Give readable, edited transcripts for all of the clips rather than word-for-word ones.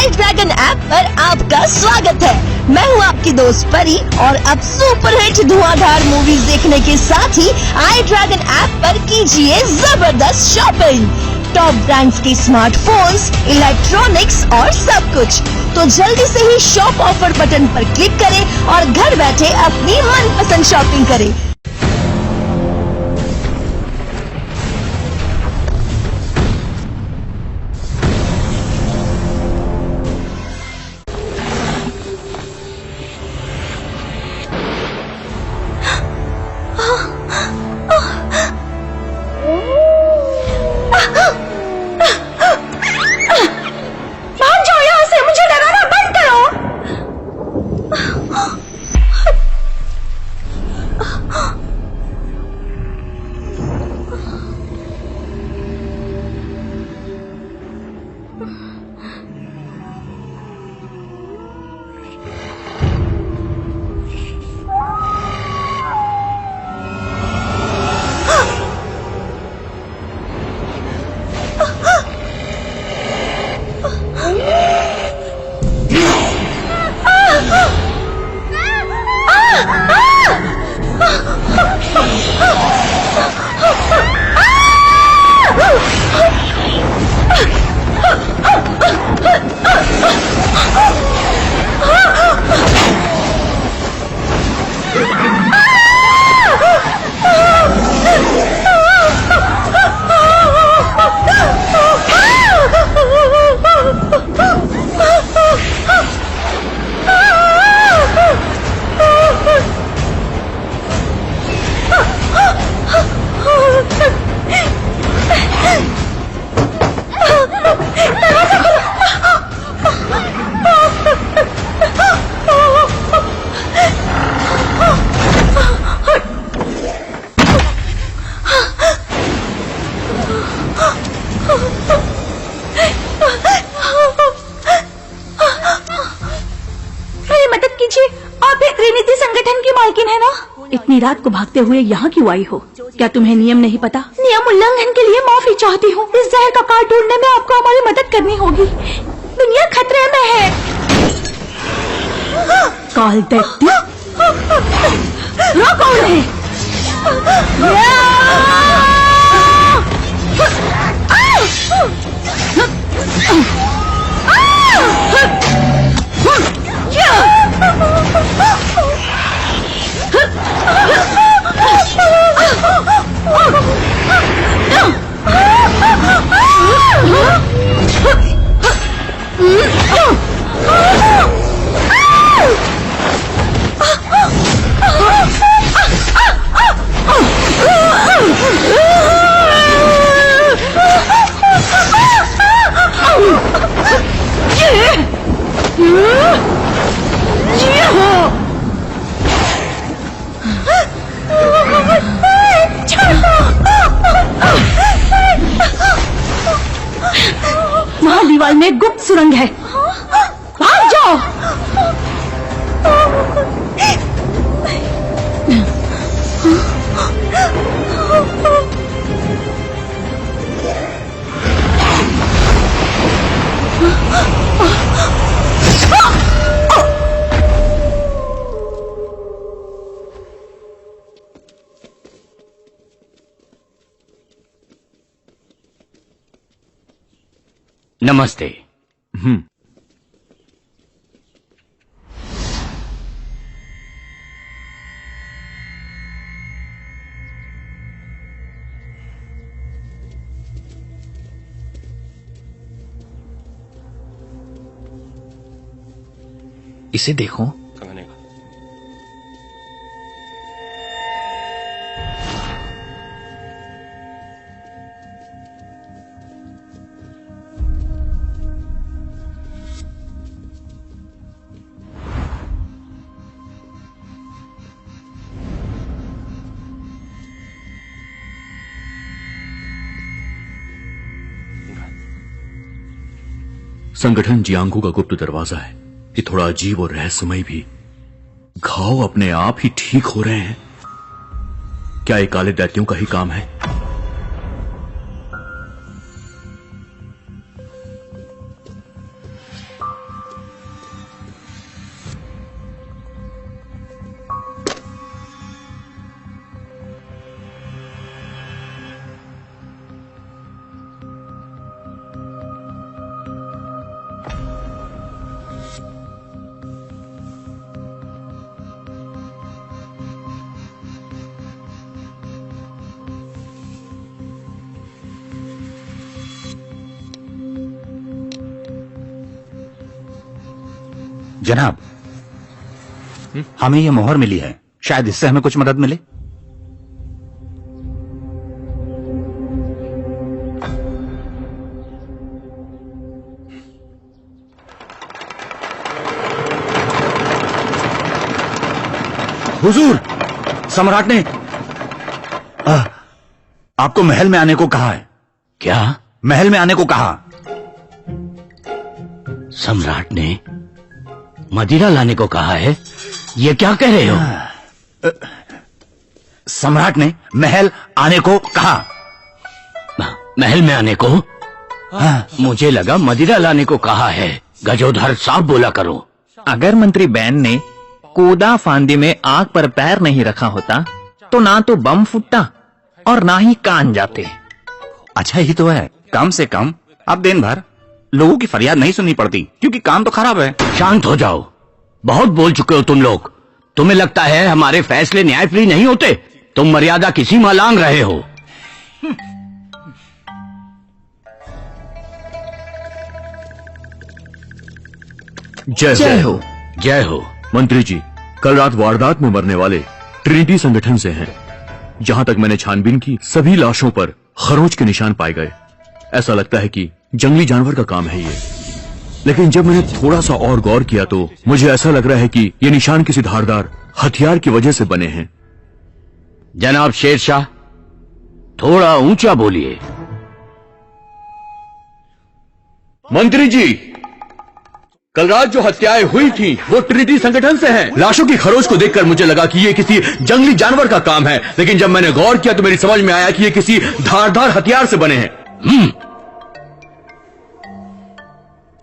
आई dragon app पर आपका स्वागत है। मैं हूँ आपकी दोस्त परी और अब सुपरहिट धुआंधार मूवीज देखने के साथ ही आई ड्रैगन ऐप पर कीजिए जबरदस्त शॉपिंग। टॉप ब्रांड्स के स्मार्टफोन्स, इलेक्ट्रॉनिक्स और सब कुछ। तो जल्दी से ही शॉप ऑफर बटन पर क्लिक करें और घर बैठे अपनी मनपसंद शॉपिंग करें। इतनी रात को भागते हुए यहाँ क्यों आई हो? क्या तुम्हें नियम नहीं पता? नियम उल्लंघन के लिए माफी चाहती हूँ। इस जहर का काट ढूंढने में आपको हमारी मदद करनी होगी। दुनिया खतरे में है। काल दैत्य, रोको उन्हें। वहाँ दीवार में गुप्त सुरंग है। भाग जाओ। नमस्ते। इसे देखो। संगठन जियांगू का गुप्त दरवाजा है। ये थोड़ा अजीब और रहस्यमय भी। घाव अपने आप ही ठीक हो रहे हैं। क्या ये काले दैत्यों का ही काम है? जनाब, हमें ये मोहर मिली है, शायद इससे हमें कुछ मदद मिले। हुजूर, सम्राट ने आपको महल में आने को कहा है। क्या? महल में आने को कहा। सम्राट ने मदिरा लाने को कहा है? ये क्या कह रहे हो? सम्राट ने महल आने को कहा। महल में आने को? मुझे लगा मदिरा लाने को कहा है। गजोधर साफ बोला करो। अगर मंत्री बैन ने कोदा फांदी में आग पर पैर नहीं रखा होता तो ना तो बम फूटता और ना ही कान जाते। अच्छा ही तो है, कम से कम अब दिन भर लोगों की फरियाद नहीं सुननी पड़ती, क्योंकि काम तो खराब है। शांत हो जाओ, बहुत बोल चुके हो तुम लोग। तुम्हें लगता है हमारे फैसले न्यायप्रिय नहीं होते? तुम मर्यादा किसी में लांघ रहे हो। जय हो। जय हो। मंत्री जी, कल रात वारदात में मरने वाले ट्रिनिटी संगठन से हैं। जहां तक मैंने छानबीन की, सभी लाशों पर खरोंच के निशान पाए गए। ऐसा लगता है कि जंगली जानवर का काम है ये। लेकिन जब मैंने थोड़ा सा और गौर किया तो मुझे ऐसा लग रहा है कि ये निशान किसी धारदार हथियार की वजह से बने हैं। जनाब शेरशाह, थोड़ा ऊंचा बोलिए। मंत्री जी, कल रात जो हत्याएं हुई थी वो ट्रिनिटी संगठन से हैं। लाशों की खरोच को देखकर मुझे लगा कि ये किसी जंगली जानवर का काम है, लेकिन जब मैंने गौर किया तो मेरी समझ में आया कि ये किसी धारदार हथियार से बने हैं।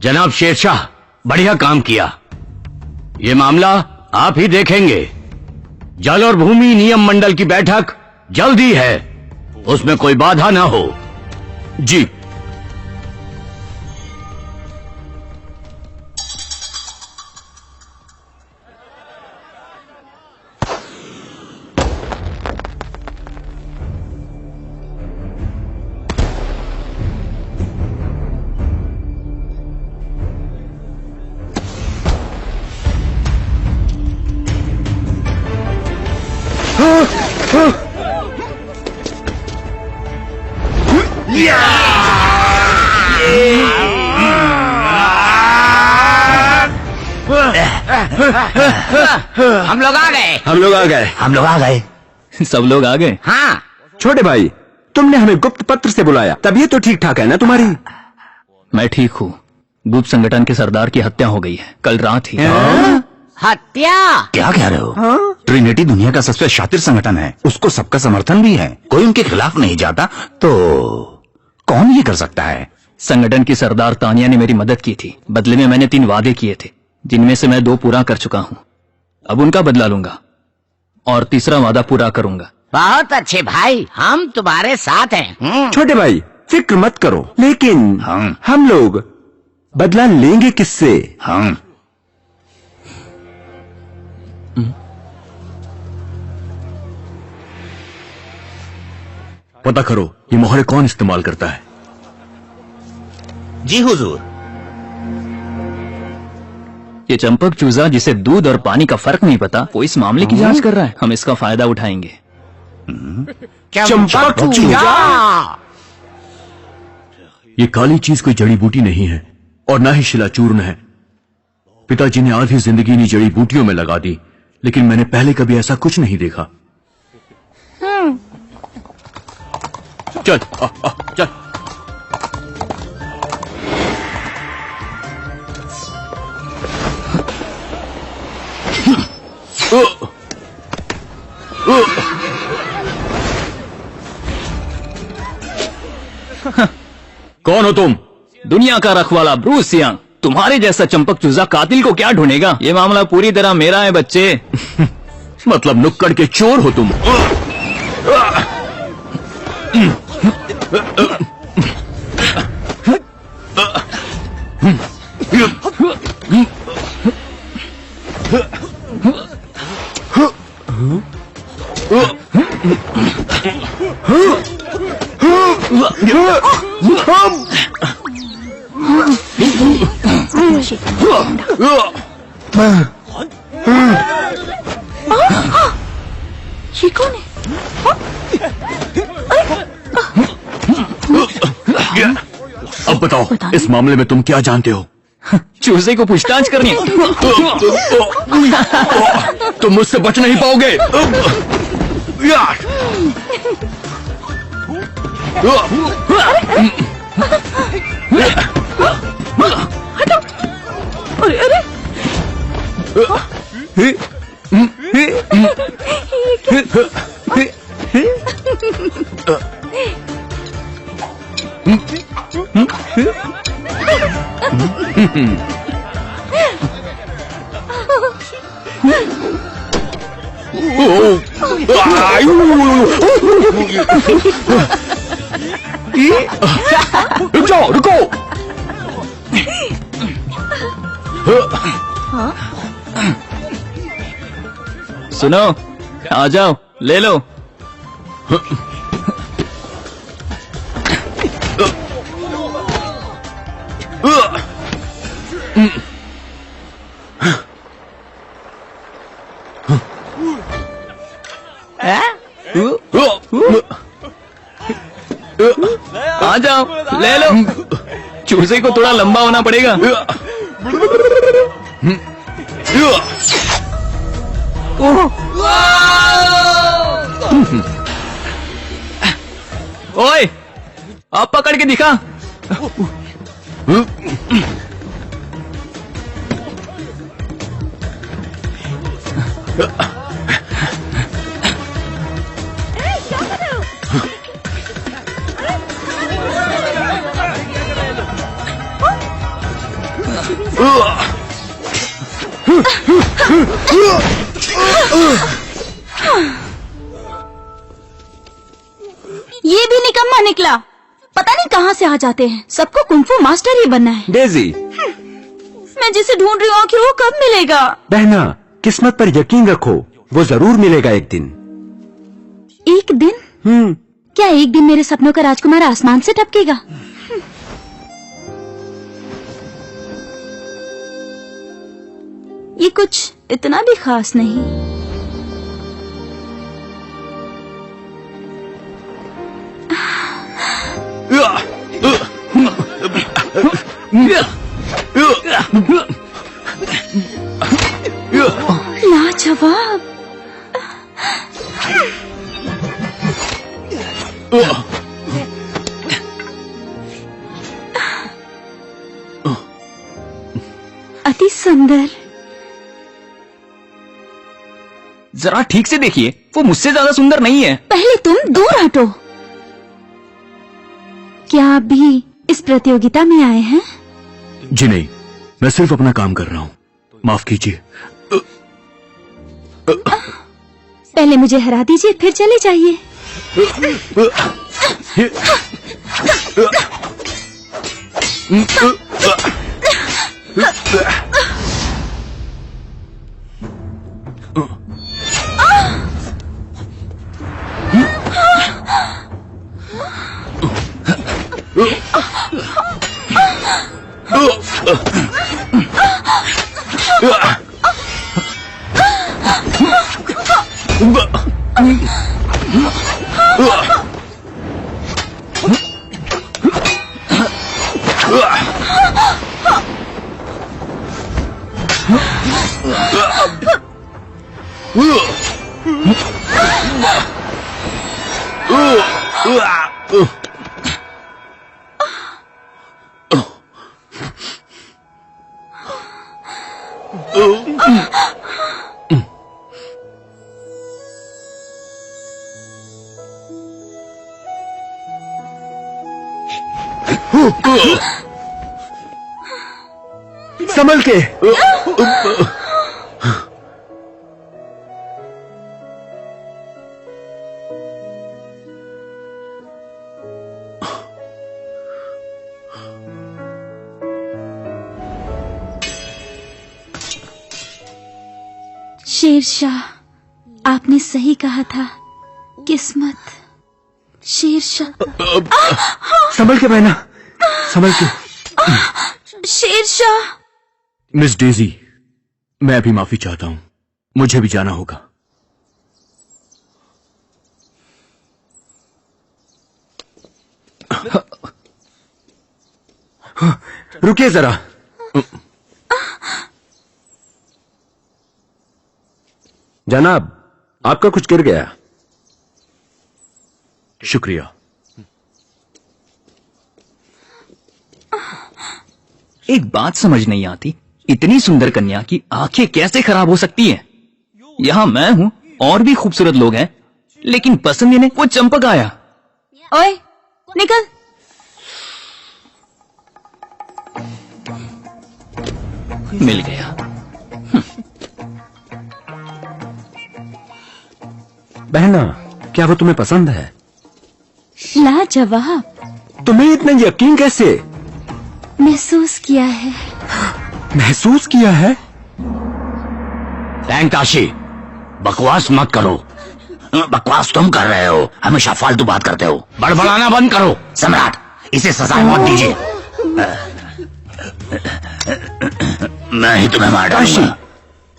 जनाब शेरशाह, बढ़िया काम किया। ये मामला आप ही देखेंगे। जल और भूमि नियम मंडल की बैठक जल्द ही है, उसमें कोई बाधा ना हो। जी। हम लोग आ गए। हम लोग आ गए। सब लोग आ गए। हाँ। छोटे भाई, तुमने हमें गुप्त पत्र से बुलाया, तबीयत तो ठीक ठाक है ना तुम्हारी? मैं ठीक हूँ। गुप्त संगठन के सरदार की हत्या हो गई है कल रात ही। हत्या? क्या कह रहे हो? ट्रिनिटी दुनिया का सबसे शातिर संगठन है, उसको सबका समर्थन भी है। कोई उनके खिलाफ नहीं जाता तो कौन ये कर सकता है? संगठन की सरदार तानिया ने मेरी मदद की थी। बदले में मैंने 3 वादे किए थे, जिनमें से मैं 2 पूरा कर चुका हूँ। अब उनका बदला लूंगा और तीसरा वादा पूरा करूंगा। बहुत अच्छे भाई, हम तुम्हारे साथ हैं। छोटे भाई, फिक्र मत करो, लेकिन हम लोग बदला लेंगे किससे? पता करो ये मोहरे कौन इस्तेमाल करता है। जी हुजूर। ये चंपक चूजा जिसे दूध और पानी का फर्क नहीं पता, वो इस मामले की जांच कर रहा है। हम इसका फायदा उठाएंगे। चंपक चूजा? ये काली चीज कोई जड़ी बूटी नहीं है और ना ही शिलाचूर्ण है। पिताजी ने आधी जिंदगी इन्हीं जड़ी बूटियों में लगा दी, लेकिन मैंने पहले कभी ऐसा कुछ नहीं देखा। चल चल। कौन हो तुम? दुनिया का रखवाला ब्रूस यंग। तुम्हारे जैसा चंपक चूजा कातिल को क्या ढूंढेगा? ये मामला पूरी तरह मेरा है बच्चे। मतलब नुक्कड़ के चोर हो तुम? ये कौन है? अब बताओ, बताओ। इस मामले में तुम क्या जानते हो? चूजे को पूछताछ करनी है। तुम मुझसे बच नहीं पाओगे। अरे अरे रुक जाओ, रुको। सुनो, आ जाओ, ले लो। आ जाओ, ले लो। चूजे को थोड़ा लंबा होना पड़ेगा। ओए, आप पकड़ के दिखा। ये भी निकम्मा निकला। पता नहीं कहाँ से आ जाते हैं। सबको कुंफू मास्टर ही बनना है। डेजी, मैं जिसे ढूंढ रही हूँ आखिर वो कब मिलेगा? बहना, किस्मत पर यकीन रखो, वो जरूर मिलेगा एक दिन। एक दिन? क्या एक दिन मेरे सपनों का राजकुमार आसमान से टपकेगा? ये कुछ इतना भी खास नहीं। लाजवाब। अति सुंदर। जरा ठीक से देखिए, वो मुझसे ज्यादा सुंदर नहीं है। पहले तुम दूर हटो। क्या आप भी इस प्रतियोगिता में आए हैं? जी नहीं, मैं सिर्फ अपना काम कर रहा हूँ, माफ कीजिए। पहले मुझे हरा दीजिए, फिर चले जाइए। संभल के। शेरशाह, आपने सही कहा था। किस्मत। शेरशाह। संभल के बहना, संभल के। शेरशाह। मिस डेजी, मैं भी माफी चाहता हूं, मुझे भी जाना होगा। रुकिए जरा। जनाब, आपका कुछ गिर गया। शुक्रिया। एक बात समझ नहीं आती, इतनी सुंदर कन्या की आंखें कैसे खराब हो सकती हैं? यहाँ मैं हूँ और भी खूबसूरत लोग हैं, लेकिन पसंद इन्हें वो चंपक आया। ओए, निकल। मिल गया। बहना, क्या वो तुम्हें पसंद है? लाजवाब। तुम्हें इतना यकीन कैसे? महसूस किया है। महसूस किया है? टैंक ताशी, बकवास मत करो। बकवास तुम कर रहे हो, हमेशा फालतू बात करते हो। बड़बड़ाना बंद करो। सम्राट, इसे सजा मत दीजिए। मैं ही तुम्हें मार डालूंगा।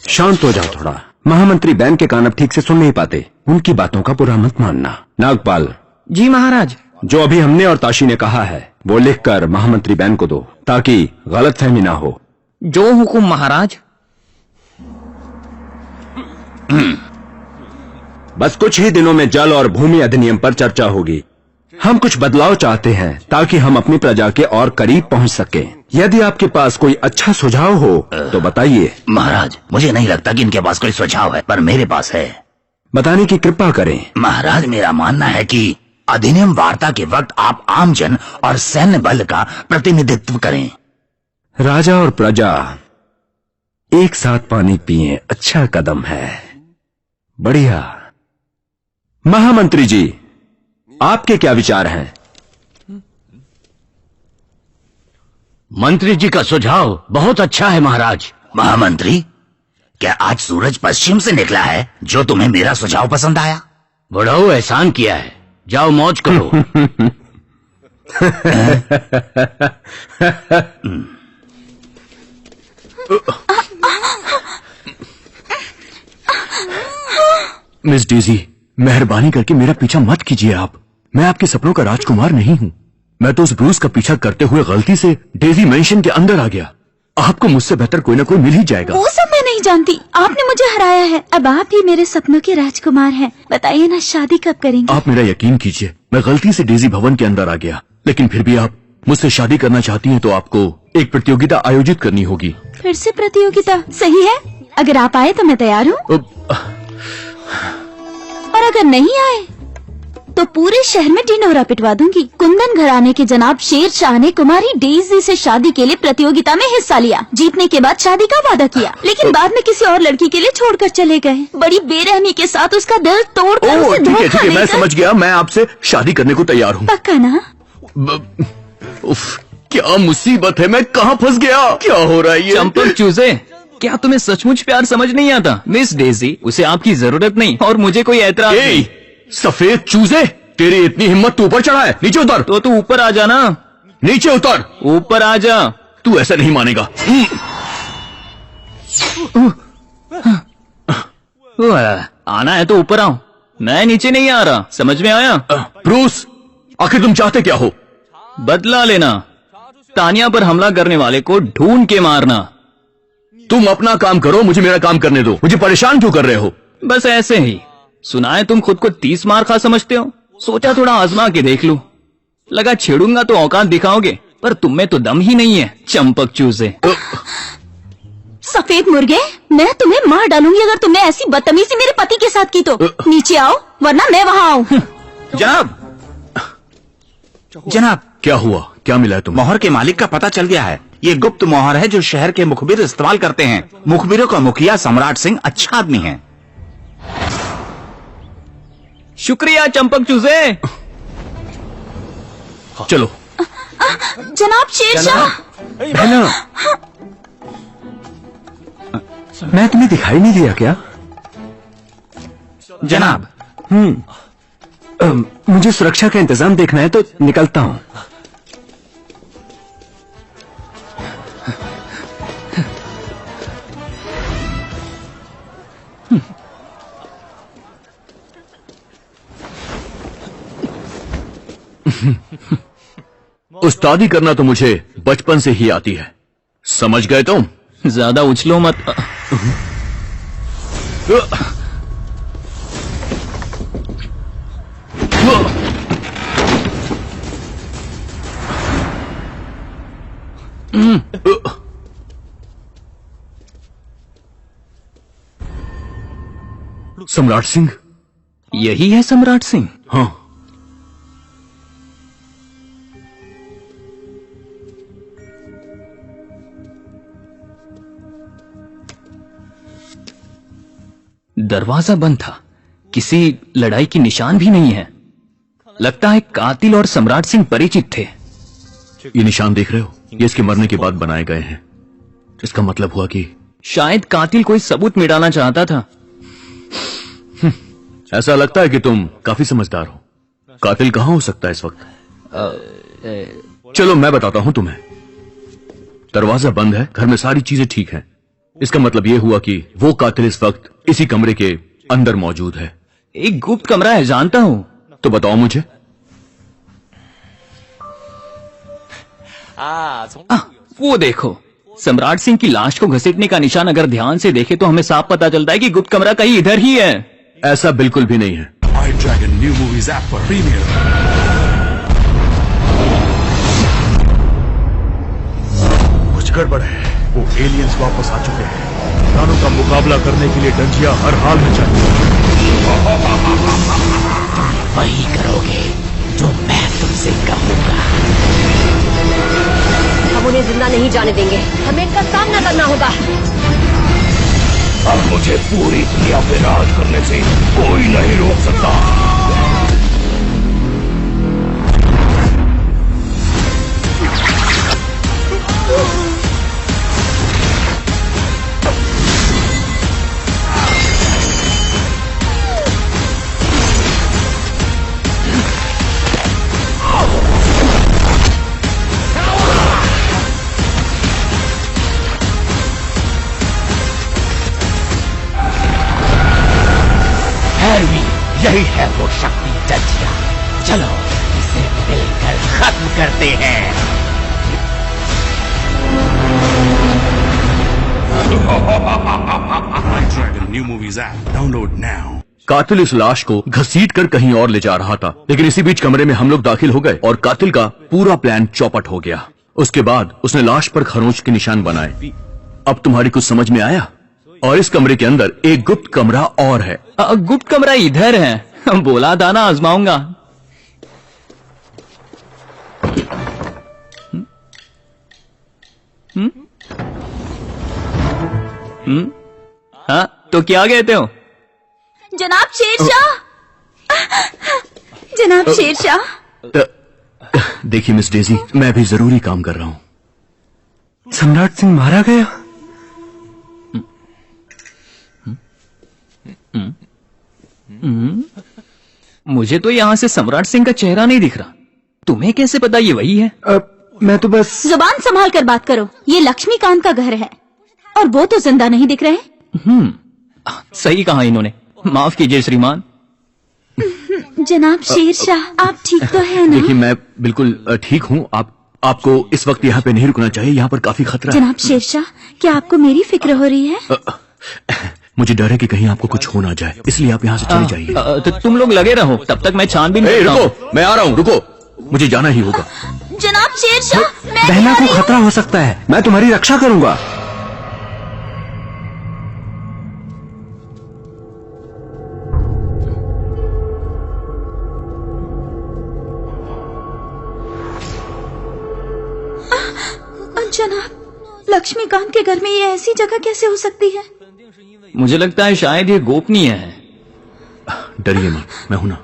शांत हो जाओ थोड़ा। महामंत्री बैन के कान अब ठीक से सुन नहीं पाते, उनकी बातों का बुरा मत मानना। नागपाल। जी महाराज। जो अभी हमने और ताशी ने कहा है वो लिखकर महामंत्री बैन को दो, ताकि गलतफहमी ना हो। जो हुकुम महाराज। बस कुछ ही दिनों में जल और भूमि अधिनियम पर चर्चा होगी। हम कुछ बदलाव चाहते हैं ताकि हम अपनी प्रजा के और करीब पहुंच सकें। यदि आपके पास कोई अच्छा सुझाव हो तो बताइए। महाराज, मुझे नहीं लगता कि इनके पास कोई सुझाव है, पर मेरे पास है। बताने की कृपा करें। महाराज, मेरा मानना है कि अधिनियम वार्ता के वक्त आप आमजन और सैन्य बल का प्रतिनिधित्व करें। राजा और प्रजा एक साथ पानी पिए, अच्छा कदम है। बढ़िया। महामंत्री जी, आपके क्या विचार हैं? मंत्री जी का सुझाव बहुत अच्छा है महाराज। महामंत्री, क्या आज सूरज पश्चिम से निकला है जो तुम्हें मेरा सुझाव पसंद आया? बुढ़ऊ एहसान किया है, जाओ मौज करो। मिस डेजी, मेहरबानी करके मेरा पीछा मत कीजिए आप। मैं आपके सपनों का राजकुमार नहीं हूँ। मैं तो उस ब्रूस का पीछा करते हुए गलती से डेजी मेंशन के अंदर आ गया। आपको मुझसे बेहतर कोई ना कोई मिल ही जाएगा। वो सब मैं नहीं जानती, आपने मुझे हराया है। अब आप ही मेरे सपनों के राजकुमार हैं। बताइए ना, शादी कब करेंगे? आप मेरा यकीन कीजिए, मैं गलती से डेजी भवन के अंदर आ गया, लेकिन फिर भी आप मुझसे शादी करना चाहती हैं तो आपको एक प्रतियोगिता आयोजित करनी होगी। फिर से प्रतियोगिता? सही है, अगर आप आए तो मैं तैयार हूँ। और अगर नहीं आए तो पूरे शहर में ढिंढोरा पिटवा दूंगी। कुंदन घराने के जनाब शेर शाह ने कुमारी डेजी से शादी के लिए प्रतियोगिता में हिस्सा लिया। जीतने के बाद शादी का वादा किया, लेकिन बाद में किसी और लड़की के लिए छोड़कर चले गए। बड़ी बेरहमी के साथ उसका दिल तोड़कर उसे ठीक है, धोखा मैं देकर। समझ गया। मैं आपसे शादी करने को तैयार हूँ। पक्का ना? उफ, क्या मुसीबत है, मैं कहाँ फंस गया? क्या हो रहा है ये? चंपक चूजे, क्या तुम्हें सचमुच प्यार समझ नहीं आता? मिस डेजी, उसे आपकी जरूरत नहीं और मुझे कोई एतराज नहीं। सफेद चूजे, तेरी इतनी हिम्मत तू ऊपर चढ़ा है, नीचे उतर। तो तू ऊपर आ जाना। नीचे उतर। ऊपर आ जा। तू ऐसा नहीं मानेगा। आना है तो ऊपर आओ, मैं नीचे नहीं आ रहा। समझ में आया? ब्रूस, आखिर तुम चाहते क्या हो? बदला लेना, तानिया पर हमला करने वाले को ढूंढ के मारना। तुम अपना काम करो, मुझे मेरा काम करने दो। मुझे परेशान क्यों कर रहे हो? बस ऐसे ही। सुना है तुम खुद को 30 मार खा समझते हो, सोचा थोड़ा आजमा के देख लूं। लगा छेड़ूंगा तो औकात दिखाओगे, पर तुम में तो दम ही नहीं है, चंपक चूजे। सफेद मुर्गे, मैं तुम्हें मार डालूंगी अगर तुमने ऐसी बदतमीजी मेरे पति के साथ की तो। नीचे आओ वरना मैं वहाँ आऊँ। जनाब, जनाब, क्या हुआ? क्या मिला है तुम्हें? मोहर के मालिक का पता चल गया है। ये गुप्त मोहर है जो शहर के मुखबिर इस्तेमाल करते हैं। मुखबिरों का मुखिया सम्राट सिंह अच्छा आदमी है। शुक्रिया चंपक चूजे। चलो। जनाब शेरशाह। मैं तुम्हें दिखाई नहीं दिया क्या? जनाब, मुझे सुरक्षा का इंतजाम देखना है तो निकलता हूँ। उस्तादी करना तो मुझे बचपन से ही आती है, समझ गए तुम? ज्यादा उछलो मत। सम्राट सिंह? यही है सम्राट सिंह? हाँ। दरवाजा बंद था, किसी लड़ाई की निशान भी नहीं है। लगता है कातिल और सम्राट सिंह परिचित थे। ये निशान देख रहे हो? ये इसके मरने के बाद बनाए गए हैं। इसका मतलब हुआ कि शायद कातिल कोई सबूत मिटाना चाहता था। ऐसा लगता है कि तुम काफी समझदार हो। कातिल कहां हो सकता है इस वक्त? चलो मैं बताता हूं तुम्हें। दरवाजा बंद है, घर में सारी चीजें ठीक हैं। इसका मतलब यह हुआ कि वो कातिल इस वक्त इसी कमरे के अंदर मौजूद है। एक गुप्त कमरा है, जानता हूं। तो बताओ मुझे। वो देखो, सम्राट सिंह की लाश को घसीटने का निशान अगर ध्यान से देखे तो हमें साफ पता चलता है कि गुप्त कमरा कहीं इधर ही है। ऐसा बिल्कुल भी नहीं है। iDragon New Movies app पर प्रीमियर। कुछ गड़बड़ है, वो एलियंस वापस आ चुके हैं। दानों का मुकाबला करने के लिए डंजिया हर हाल में चाहिए। वही करोगे जो मैं तुमसे कहूंगा। हम उन्हें जिंदा नहीं जाने देंगे, हमें इनका सामना करना होगा। अब मुझे पूरी दुनिया पे राज करने से कोई नहीं रोक सकता। यही है वो शक्ति डंजिया। चलो इसे मिलकर खत्म करते हैं। iDragon New Movies app download now। कातिल इस लाश को घसीट कर कहीं और ले जा रहा था, लेकिन इसी बीच कमरे में हम लोग दाखिल हो गए और कातिल का पूरा प्लान चौपट हो गया। उसके बाद उसने लाश पर खरोंच के निशान बनाए। अब तुम्हारी कुछ समझ में आया? और इस कमरे के अंदर एक गुप्त कमरा और है। गुप्त कमरा इधर है। बोला था ना आजमाऊंगा। हाँ, तो क्या कहते हो? जनाब शेरशाह, जनाब शेरशाह। देखिए मिस डेजी, मैं भी जरूरी काम कर रहा हूँ। सम्राट सिंह मारा गया? मुझे तो यहाँ से सम्राट सिंह का चेहरा नहीं दिख रहा। तुम्हें कैसे पता ये वही है? मैं तो बस। जुबान संभाल कर बात करो। ये लक्ष्मीकांत का घर है और वो तो जिंदा नहीं दिख रहे। सही कहा इन्होंने। माफ कीजिए श्रीमान। जनाब शेरशाह, आप ठीक तो है ना? देखिए मैं बिल्कुल ठीक हूँ। आपको इस वक्त यहाँ पे नहीं रुकना चाहिए, यहाँ पर काफी खतरा है। जनाब शेरशाह, क्या आपको मेरी फिक्र हो रही है? मुझे डर है कि कहीं आपको कुछ हो ना जाए, इसलिए आप यहाँ से चले जाइए। तो तुम लोग लगे रहो, तब तक मैं छानबीन करता हूं। रुको, मैं आ रहा हूँ। रुको, मुझे जाना ही होगा। जनाब शेरशाह, मैं बहना को खतरा हो सकता है, मैं तुम्हारी रक्षा करूंगा। जनाब, लक्ष्मीकांत के घर में ये ऐसी जगह कैसे हो सकती है? मुझे लगता है शायद ये गोपनीय है। डरिए मत, मैं हूं ना।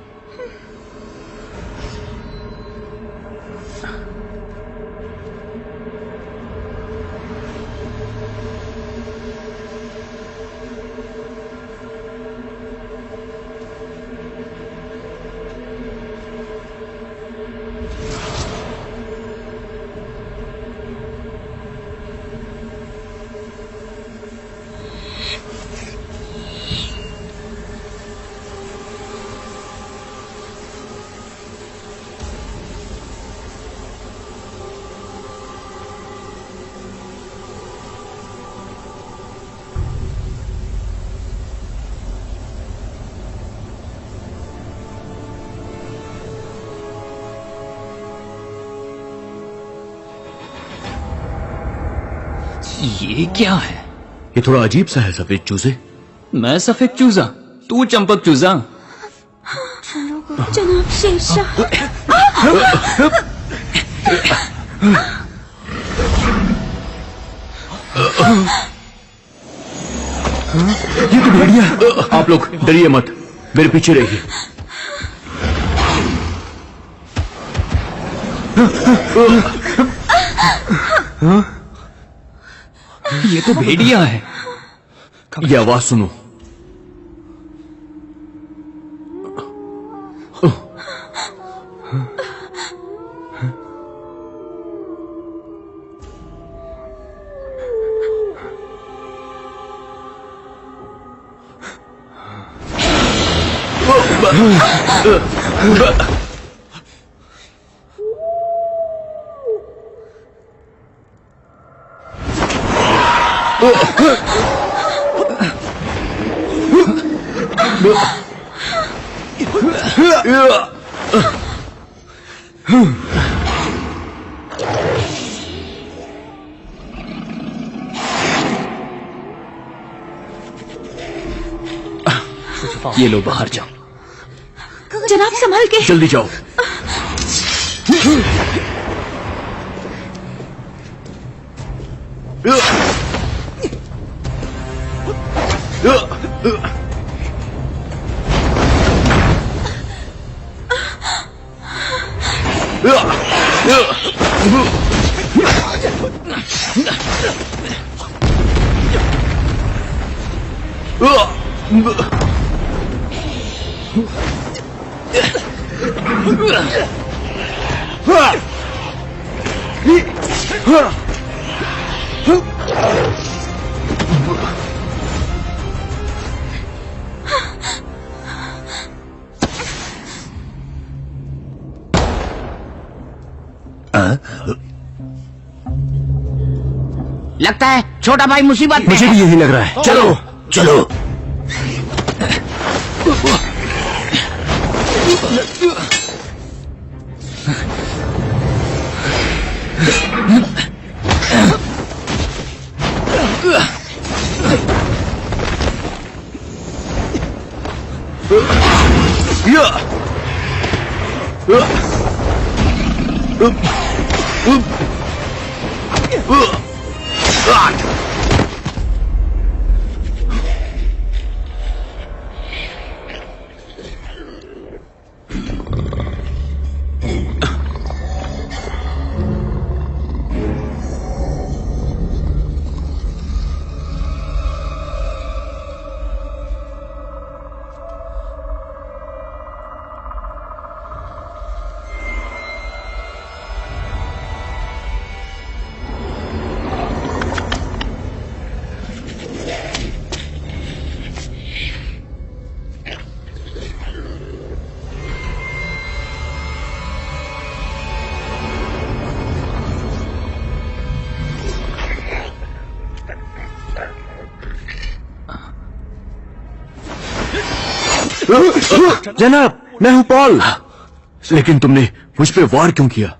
ये क्या है? ये थोड़ा अजीब सा है सफेद चूजे। मैं सफेद चूजा, तू चंपक चूजा। जनाब शेरशाह। ये तो भेड़िया है। आप लोग डरिए मत, मेरे पीछे रहिए। ये तो भेड़िया है। ये आवाज सुनो। ये लो बाहर जाओ। जनाब संभल के। जल्दी जाओ। लगता है छोटा भाई मुसीबत में मुझे है। भी यही लग रहा है। चलो चलो। जनाब, मैं हूं पॉल। लेकिन तुमने मुझ पे वार क्यों किया?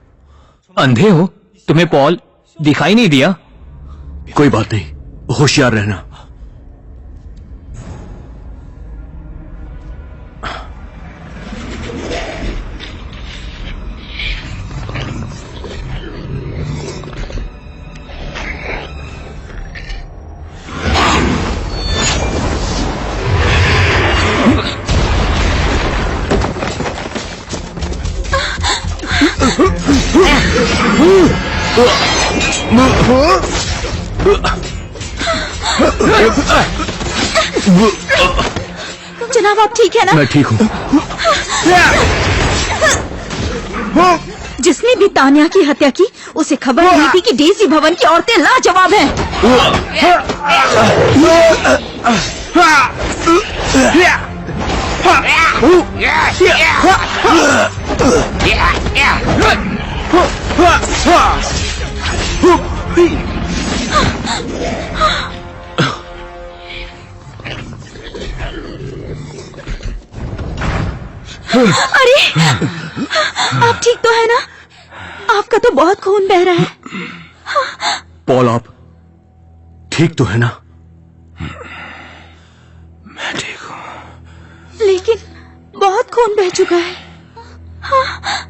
अंधे हो? तुम्हें पॉल दिखाई नहीं दिया? कोई बात नहीं, होशियार रहना। जनाब आप ठीक है ना? मैं ठीक हूँ। जिसने भी तान्या की हत्या की उसे खबर नहीं थी कि डेजी भवन की औरतें लाजवाब हैं। अरे आप ठीक तो है ना? आपका तो बहुत खून बह रहा है। पॉल, आप ठीक तो है ना? मैं ठीक हूं। लेकिन बहुत खून बह चुका है। हाँ।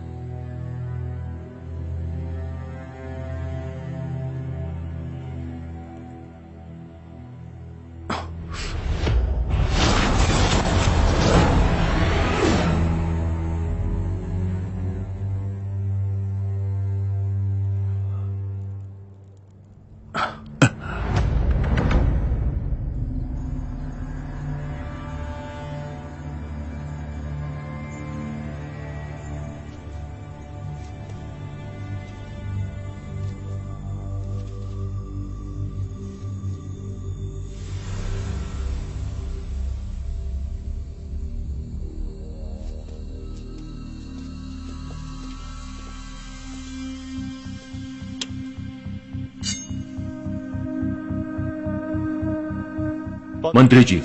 मंत्री जी,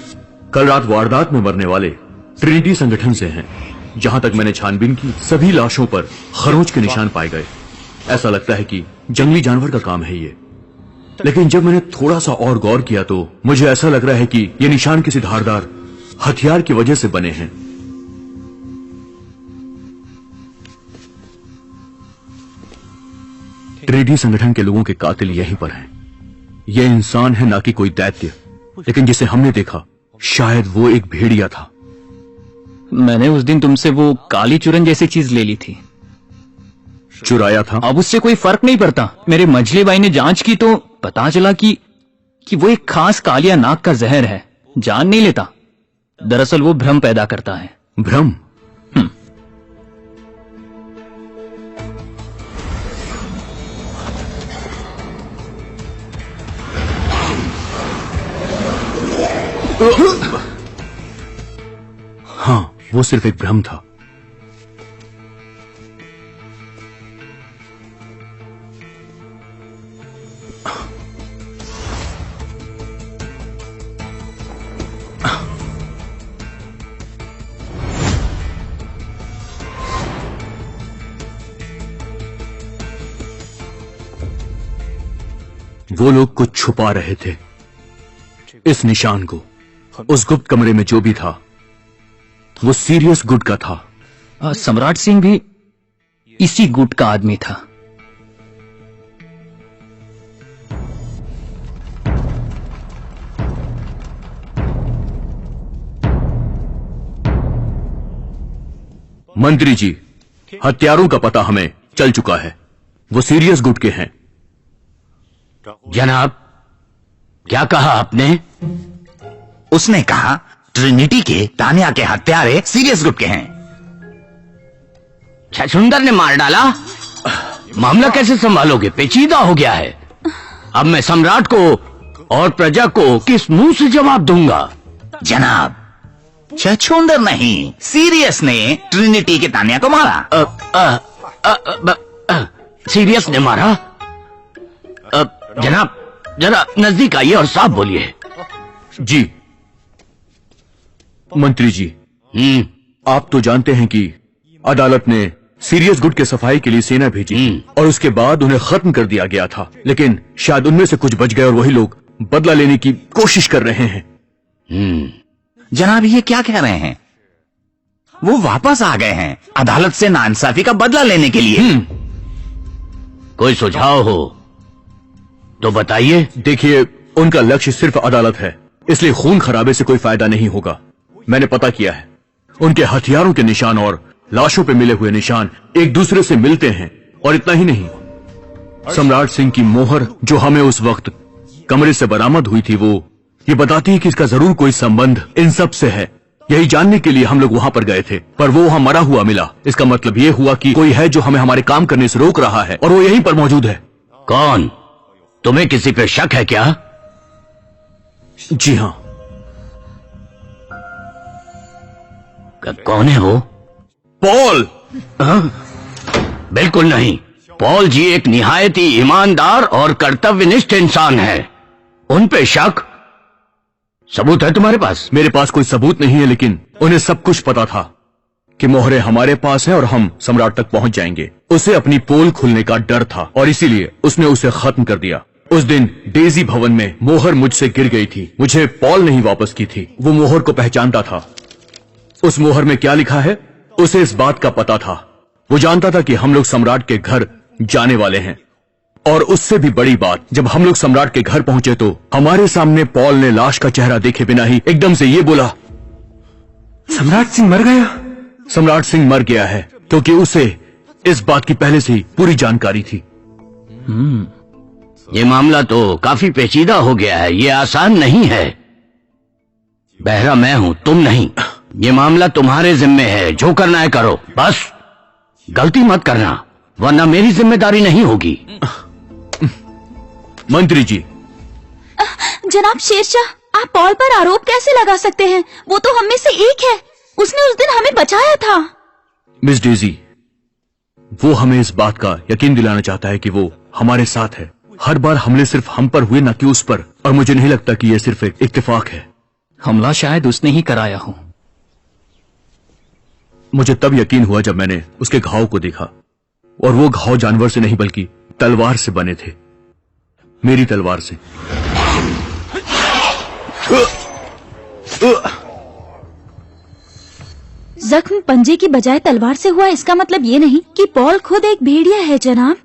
कल रात वारदात में मरने वाले ट्रिनिटी संगठन से हैं। जहां तक मैंने छानबीन की, सभी लाशों पर खरोंच के निशान पाए गए। ऐसा लगता है कि जंगली जानवर का काम है ये। लेकिन जब मैंने थोड़ा सा और गौर किया तो मुझे ऐसा लग रहा है कि ये निशान किसी धारदार हथियार की वजह से बने हैं। ट्रिनिटी संगठन के लोगों के कातिल यहीं पर हैं। ये इंसान है, ना कि कोई दैत्य। लेकिन जिसे हमने देखा, शायद वो एक भेड़िया था। मैंने उस दिन तुमसे वो काली चूरन जैसी चीज ले ली थी। चुराया था? अब उससे कोई फर्क नहीं पड़ता। मेरे मझली भाई ने जांच की तो पता चला कि वो एक खास कालिया नाग का जहर है। जान नहीं लेता, दरअसल वो भ्रम पैदा करता है। भ्रम? हाँ, वो सिर्फ एक भ्रम था। वो लोग कुछ छुपा रहे थे। इस निशान को, उस गुप्त कमरे में जो भी था, वो सीरियस गुड का था। सम्राट सिंह भी इसी गुट का आदमी था। मंत्री जी, हत्यारों का पता हमें चल चुका है। वो सीरियस गुट के हैं। जनाब, क्या कहा आपने? उसने कहा ट्रिनिटी के तानिया के हत्यारे सीरियस ग्रुप के हैं। छछुंदर ने मार डाला? मामला कैसे संभालोगे? पेचीदा हो गया है। अब मैं सम्राट को और प्रजा को किस मुंह से जवाब दूंगा? जनाब, छछुंदर नहीं, सीरियस ने ट्रिनिटी के तानिया को मारा। सीरियस ने मारा? जनाब, जरा नजदीक आइए और साफ बोलिए। जी मंत्री जी, आप तो जानते हैं कि अदालत ने सीरियस गुट के सफाई के लिए सेना भेजी और उसके बाद उन्हें खत्म कर दिया गया था। लेकिन शायद उनमें से कुछ बच गए और वही लोग बदला लेने की कोशिश कर रहे हैं। जनाब, ये क्या कह रहे हैं? वो वापस आ गए हैं अदालत से नाइंसाफी का बदला लेने के लिए। कोई सुझाव हो तो बताइए। देखिए, उनका लक्ष्य सिर्फ अदालत है, इसलिए खून खराबे से कोई फायदा नहीं होगा। मैंने पता किया है, उनके हथियारों के निशान और लाशों पे मिले हुए निशान एक दूसरे से मिलते हैं। और इतना ही नहीं, सम्राट सिंह की मोहर जो हमें उस वक्त कमरे से बरामद हुई थी, वो ये बताती है कि इसका जरूर कोई संबंध इन सब से है। यही जानने के लिए हम लोग वहां पर गए थे, पर वो वहां मरा हुआ मिला। इसका मतलब ये हुआ कि कोई है जो हमें हमारे काम करने से रोक रहा है और वो यहीं पर मौजूद है। कौन? तुम्हें किसी पे शक है क्या? जी हाँ। कौन है वो? पॉल। बिल्कुल नहीं। पॉल जी एक निहायत ही ईमानदार और कर्तव्यनिष्ठ इंसान है। उन पे शक? सबूत है तुम्हारे पास? मेरे पास कोई सबूत नहीं है, लेकिन उन्हें सब कुछ पता था कि मोहरे हमारे पास है और हम सम्राट तक पहुंच जाएंगे। उसे अपनी पोल खुलने का डर था और इसीलिए उसने उसे खत्म कर दिया। उस दिन डेजी भवन में मोहर मुझसे गिर गई थी। मुझे पॉल नहीं वापस की थी। वो मोहर को पहचानता था। उस मोहर में क्या लिखा है उसे इस बात का पता था। वो जानता था कि हम लोग सम्राट के घर जाने वाले हैं। और उससे भी बड़ी बात, जब हम लोग सम्राट के घर पहुंचे तो हमारे सामने पॉल ने लाश का चेहरा देखे बिना ही एकदम से ये बोला, सम्राट सिंह मर गया। सम्राट सिंह मर गया है, क्योंकि उसे इस बात की पहले से ही पूरी जानकारी थी। ये मामला तो काफी पेचीदा हो गया है। ये आसान नहीं है। बहरा मैं हूं, तुम नहीं। ये मामला तुम्हारे जिम्मे है। जो करना है करो, बस गलती मत करना, वरना मेरी जिम्मेदारी नहीं होगी। मंत्री जी, जनाब शेरशाह, आप पॉल पर आरोप कैसे लगा सकते हैं? वो तो हम में से एक है। उसने उस दिन हमें बचाया था। मिस डेजी, वो हमें इस बात का यकीन दिलाना चाहता है कि वो हमारे साथ है। हर बार हमले सिर्फ हम पर हुए, न कि उस पर। और मुझे नहीं लगता कि यह सिर्फ एक इत्तेफाक है। हमला शायद उसने ही कराया हो। मुझे तब यकीन हुआ जब मैंने उसके घाव को देखा, और वो घाव जानवर से नहीं बल्कि तलवार से बने थे। मेरी तलवार से। जख्म पंजे की बजाय तलवार से हुआ, इसका मतलब ये नहीं कि पॉल खुद एक भेड़िया है जनाब।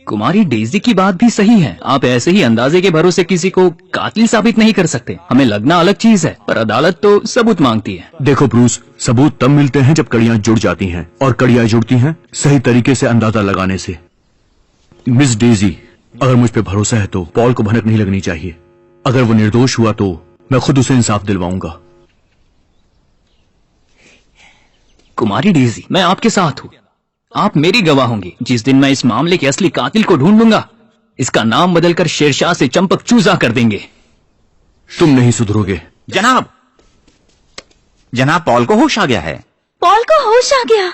कुमारी डेजी की बात भी सही है। आप ऐसे ही अंदाजे के भरोसे किसी को कातिल साबित नहीं कर सकते। हमें लगना अलग चीज है, पर अदालत तो सबूत मांगती है। देखो ब्रूस, सबूत तब मिलते हैं जब कड़ियां जुड़ जाती हैं, और कड़ियां जुड़ती हैं सही तरीके से अंदाजा लगाने से। मिस डेजी, अगर मुझ पे भरोसा है तो पॉल को भनक नहीं लगनी चाहिए। अगर वो निर्दोष हुआ तो मैं खुद उसे इंसाफ दिलवाऊंगा। कुमारी डेजी, मैं आपके साथ हूँ। आप मेरी गवाह होंगी। जिस दिन मैं इस मामले के असली कातिल को ढूंढ लूंगा, इसका नाम बदलकर शेरशाह से चंपक चूजा कर देंगे। तुम नहीं सुधरोगे। जनाब, जनाब पॉल को होश आ गया है। पॉल को होश आ गया?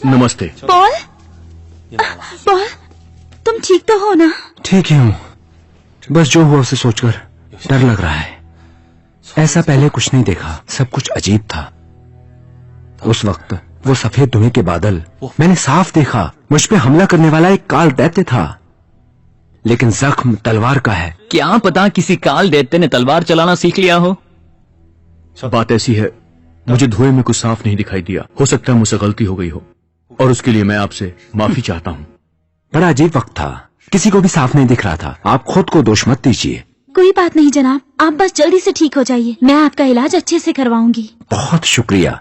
नमस्ते। पॉल, पॉल, तुम ठीक तो हो ना? ठीक ही हूँ, बस जो हुआ उसे सोचकर डर लग रहा है। ऐसा पहले कुछ नहीं देखा, सब कुछ अजीब था। उस वक्त वो सफेद धुएं के बादल मैंने साफ देखा। मुझ पे हमला करने वाला एक काल दैत्य था, लेकिन जख्म तलवार का है। क्या पता किसी काल दैत्य ने तलवार चलाना सीख लिया हो। बात ऐसी है, मुझे धुएं में कुछ साफ नहीं दिखाई दिया। हो सकता है मुझसे गलती हो गई हो, और उसके लिए मैं आपसे माफी चाहता हूँ। बड़ा अजीब वक्त था, किसी को भी साफ नहीं दिख रहा था। आप खुद को दोष मत दीजिए। कोई बात नहीं जनाब, आप बस जल्दी से ठीक हो जाइए। मैं आपका इलाज अच्छे से करवाऊंगी। बहुत शुक्रिया।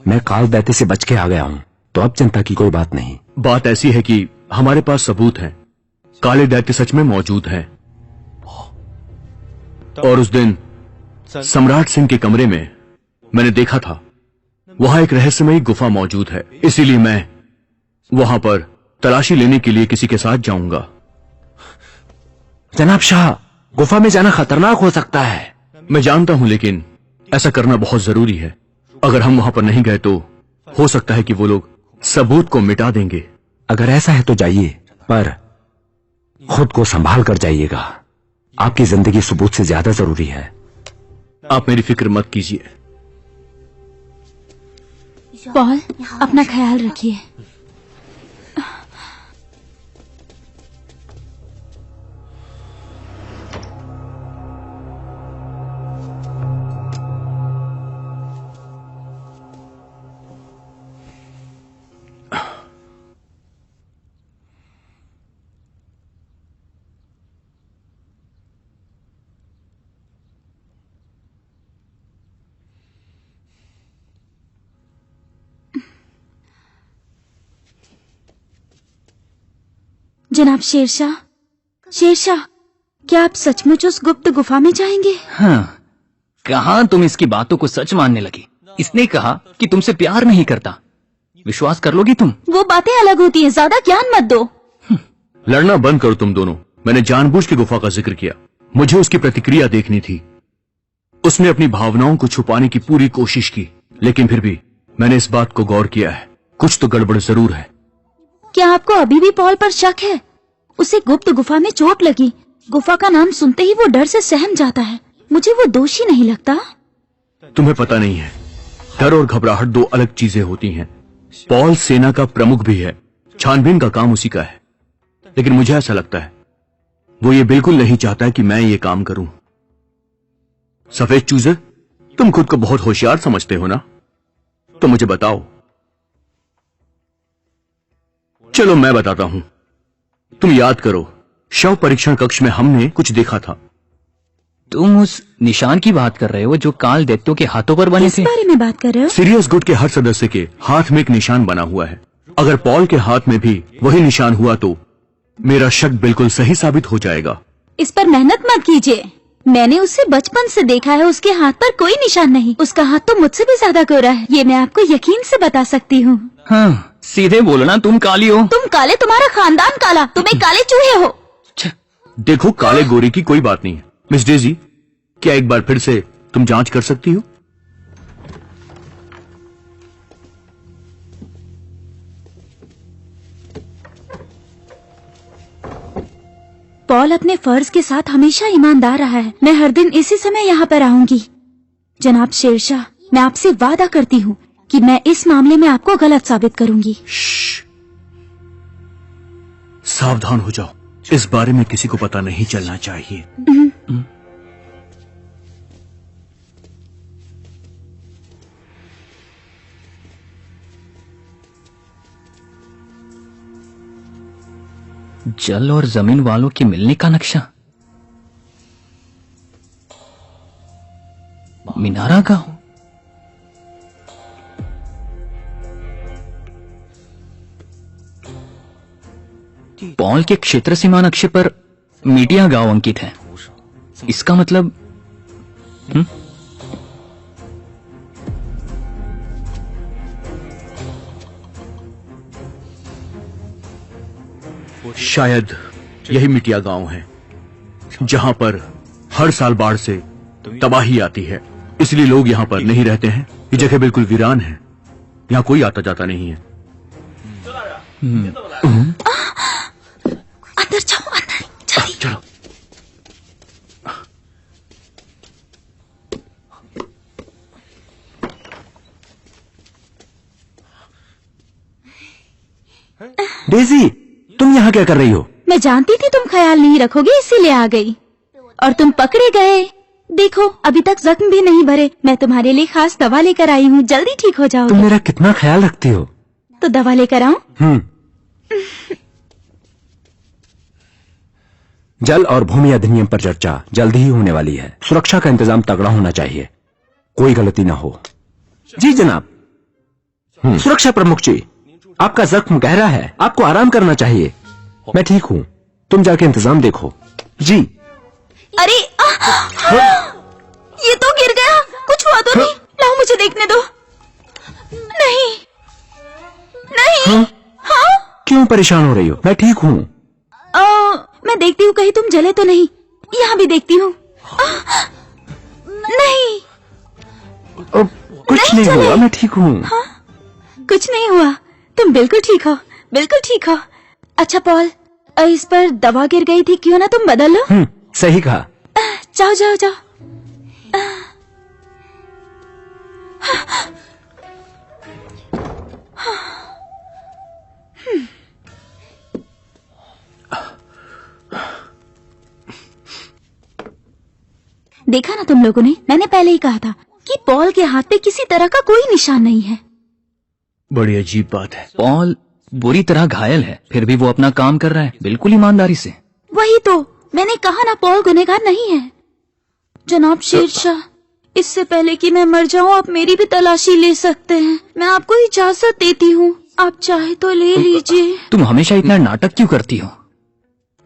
मैं काल दैत्य से बच के आ गया हूँ, तो अब चिंता की कोई बात नहीं। बात ऐसी है कि हमारे पास सबूत हैं। काले दैत्य सच में मौजूद हैं। और उस दिन सम्राट सिंह के कमरे में मैंने देखा था, वहां एक रहस्यमयी गुफा मौजूद है। इसीलिए मैं वहां पर तलाशी लेने के लिए किसी के साथ जाऊंगा। जनाब शाह, गुफा में जाना खतरनाक हो सकता है। मैं जानता हूं, लेकिन ऐसा करना बहुत जरूरी है। अगर हम वहां पर नहीं गए तो हो सकता है कि वो लोग सबूत को मिटा देंगे। अगर ऐसा है तो जाइए, पर खुद को संभाल कर जाइएगा। आपकी जिंदगी सबूत से ज्यादा जरूरी है। आप मेरी फिक्र मत कीजिए। पॉल, अपना ख्याल रखिए। जनाब शेरशाह, शेरशाह, क्या आप सचमुच उस गुप्त गुफा में जाएंगे? हाँ, कहाँ तुम इसकी बातों को सच मानने लगी। इसने कहा कि तुमसे प्यार नहीं करता। विश्वास कर लोगी तुम? वो बातें अलग होती हैं, ज्यादा ज्ञान मत दो। लड़ना बंद करो तुम दोनों। मैंने जानबूझ के गुफा का जिक्र किया। मुझे उसकी प्रतिक्रिया देखनी थी। उसने अपनी भावनाओं को छुपाने की पूरी कोशिश की, लेकिन फिर भी मैंने इस बात को गौर किया है, कुछ तो गड़बड़ जरूर है। क्या आपको अभी भी पॉल पर शक है? उसे गुप्त गुफा में चोट लगी। गुफा का नाम सुनते ही वो डर से सहम जाता है। मुझे वो दोषी नहीं लगता। तुम्हें पता नहीं है, डर और घबराहट दो अलग चीजें होती हैं। पॉल सेना का प्रमुख भी है, छानबीन का काम उसी का है, लेकिन मुझे ऐसा लगता है वो ये बिल्कुल नहीं चाहता कि मैं ये काम करूं। सफेद चूजे, तुम खुद को बहुत होशियार समझते हो ना? तो मुझे बताओ। चलो मैं बताता हूं। तुम याद करो, शव परीक्षण कक्ष में हमने कुछ देखा था। तुम उस निशान की बात कर रहे हो जो काल दैत्यों के हाथों पर बने किस थे? बारे में बात कर रहे हो? सीरियस गुड के हर सदस्य के हाथ में एक निशान बना हुआ है। अगर पॉल के हाथ में भी वही निशान हुआ तो मेरा शक बिल्कुल सही साबित हो जाएगा। इस पर मेहनत मत कीजिए, मैंने उसे बचपन से देखा है, उसके हाथ पर कोई निशान नहीं। उसका हाथ तो मुझसे भी ज्यादा गोरा है, ये मैं आपको यकीन से बता सकती हूँ। हाँ, सीधे बोलो ना, तुम काली हो। तुम काले, तुम्हारा खानदान काला, तुम एक काले चूहे हो। देखो, काले गोरे की कोई बात नहीं है। मिस डेजी, क्या एक बार फिर से तुम जांच कर सकती हो? पॉल अपने फर्ज के साथ हमेशा ईमानदार रहा है। मैं हर दिन इसी समय यहाँ पर आऊंगी। जनाब शेरशाह, मैं आपसे वादा करती हूँ कि मैं इस मामले में आपको गलत साबित करूंगी। सावधान हो जाओ, इस बारे में किसी को पता नहीं चलना चाहिए। जल और जमीन वालों के मिलने का नक्शा। मिनारा गांव। पॉल के क्षेत्र सीमा नक्शे पर मीडिया गांव अंकित है। इसका मतलब शायद यही मिटिया गांव है जहां पर हर साल बाढ़ से तबाही आती है, इसलिए लोग यहां पर नहीं रहते हैं। ये जगह बिल्कुल वीरान है, यहां कोई आता जाता नहीं है। अंदर जाओ, अंदर जल्दी। चलो। डेजी, तुम यहाँ क्या कर रही हो? मैं जानती थी तुम ख्याल नहीं रखोगे, इसीलिए आ गई। और तुम पकड़े गए। देखो, अभी तक जख्म भी नहीं भरे। मैं तुम्हारे लिए खास दवा लेकर आई हूँ, जल्दी ठीक हो जाओगे। तुम मेरा कितना ख्याल रखती हो। तो दवा लेकर आऊं? जल और भूमि अधिनियम पर चर्चा जल्द ही होने वाली है। सुरक्षा का इंतजाम तगड़ा होना चाहिए, कोई गलती ना हो। जी जनाब। सुरक्षा प्रमुख जी, आपका जख्म गहरा है, आपको आराम करना चाहिए। मैं ठीक हूँ, तुम जाके इंतजाम देखो। जी। अरे ये तो गिर गया, कुछ हुआ तो नहीं? लाओ मुझे देखने दो। नहीं नहीं। हाँ? क्यों परेशान हो रही हो? मैं ठीक हूँ। मैं देखती हूँ कहीं तुम जले तो नहीं। यहाँ भी देखती हूँ। नहीं कुछ नहीं हुआ, मैं ठीक हूँ। हाँ? कुछ नहीं हुआ, तुम बिल्कुल ठीक हो, बिल्कुल ठीक हो। अच्छा पॉल, इस पर दवा गिर गई थी, क्यों ना तुम बदल लो? सही कहा। जाओ जाओ जाओ। देखा ना तुम लोगों ने, मैंने पहले ही कहा था कि पॉल के हाथ पे किसी तरह का कोई निशान नहीं है। बड़ी अजीब बात है। पॉल बुरी तरह घायल है, फिर भी वो अपना काम कर रहा है बिल्कुल ईमानदारी से। वही तो मैंने कहा ना, पॉल गुनहगार नहीं है। जनाब शेरशाह, इससे पहले कि मैं मर जाऊं, आप मेरी भी तलाशी ले सकते हैं। मैं आपको इजाजत देती हूँ, आप चाहे तो ले लीजिए। तुम हमेशा इतना नाटक क्यों करती हो?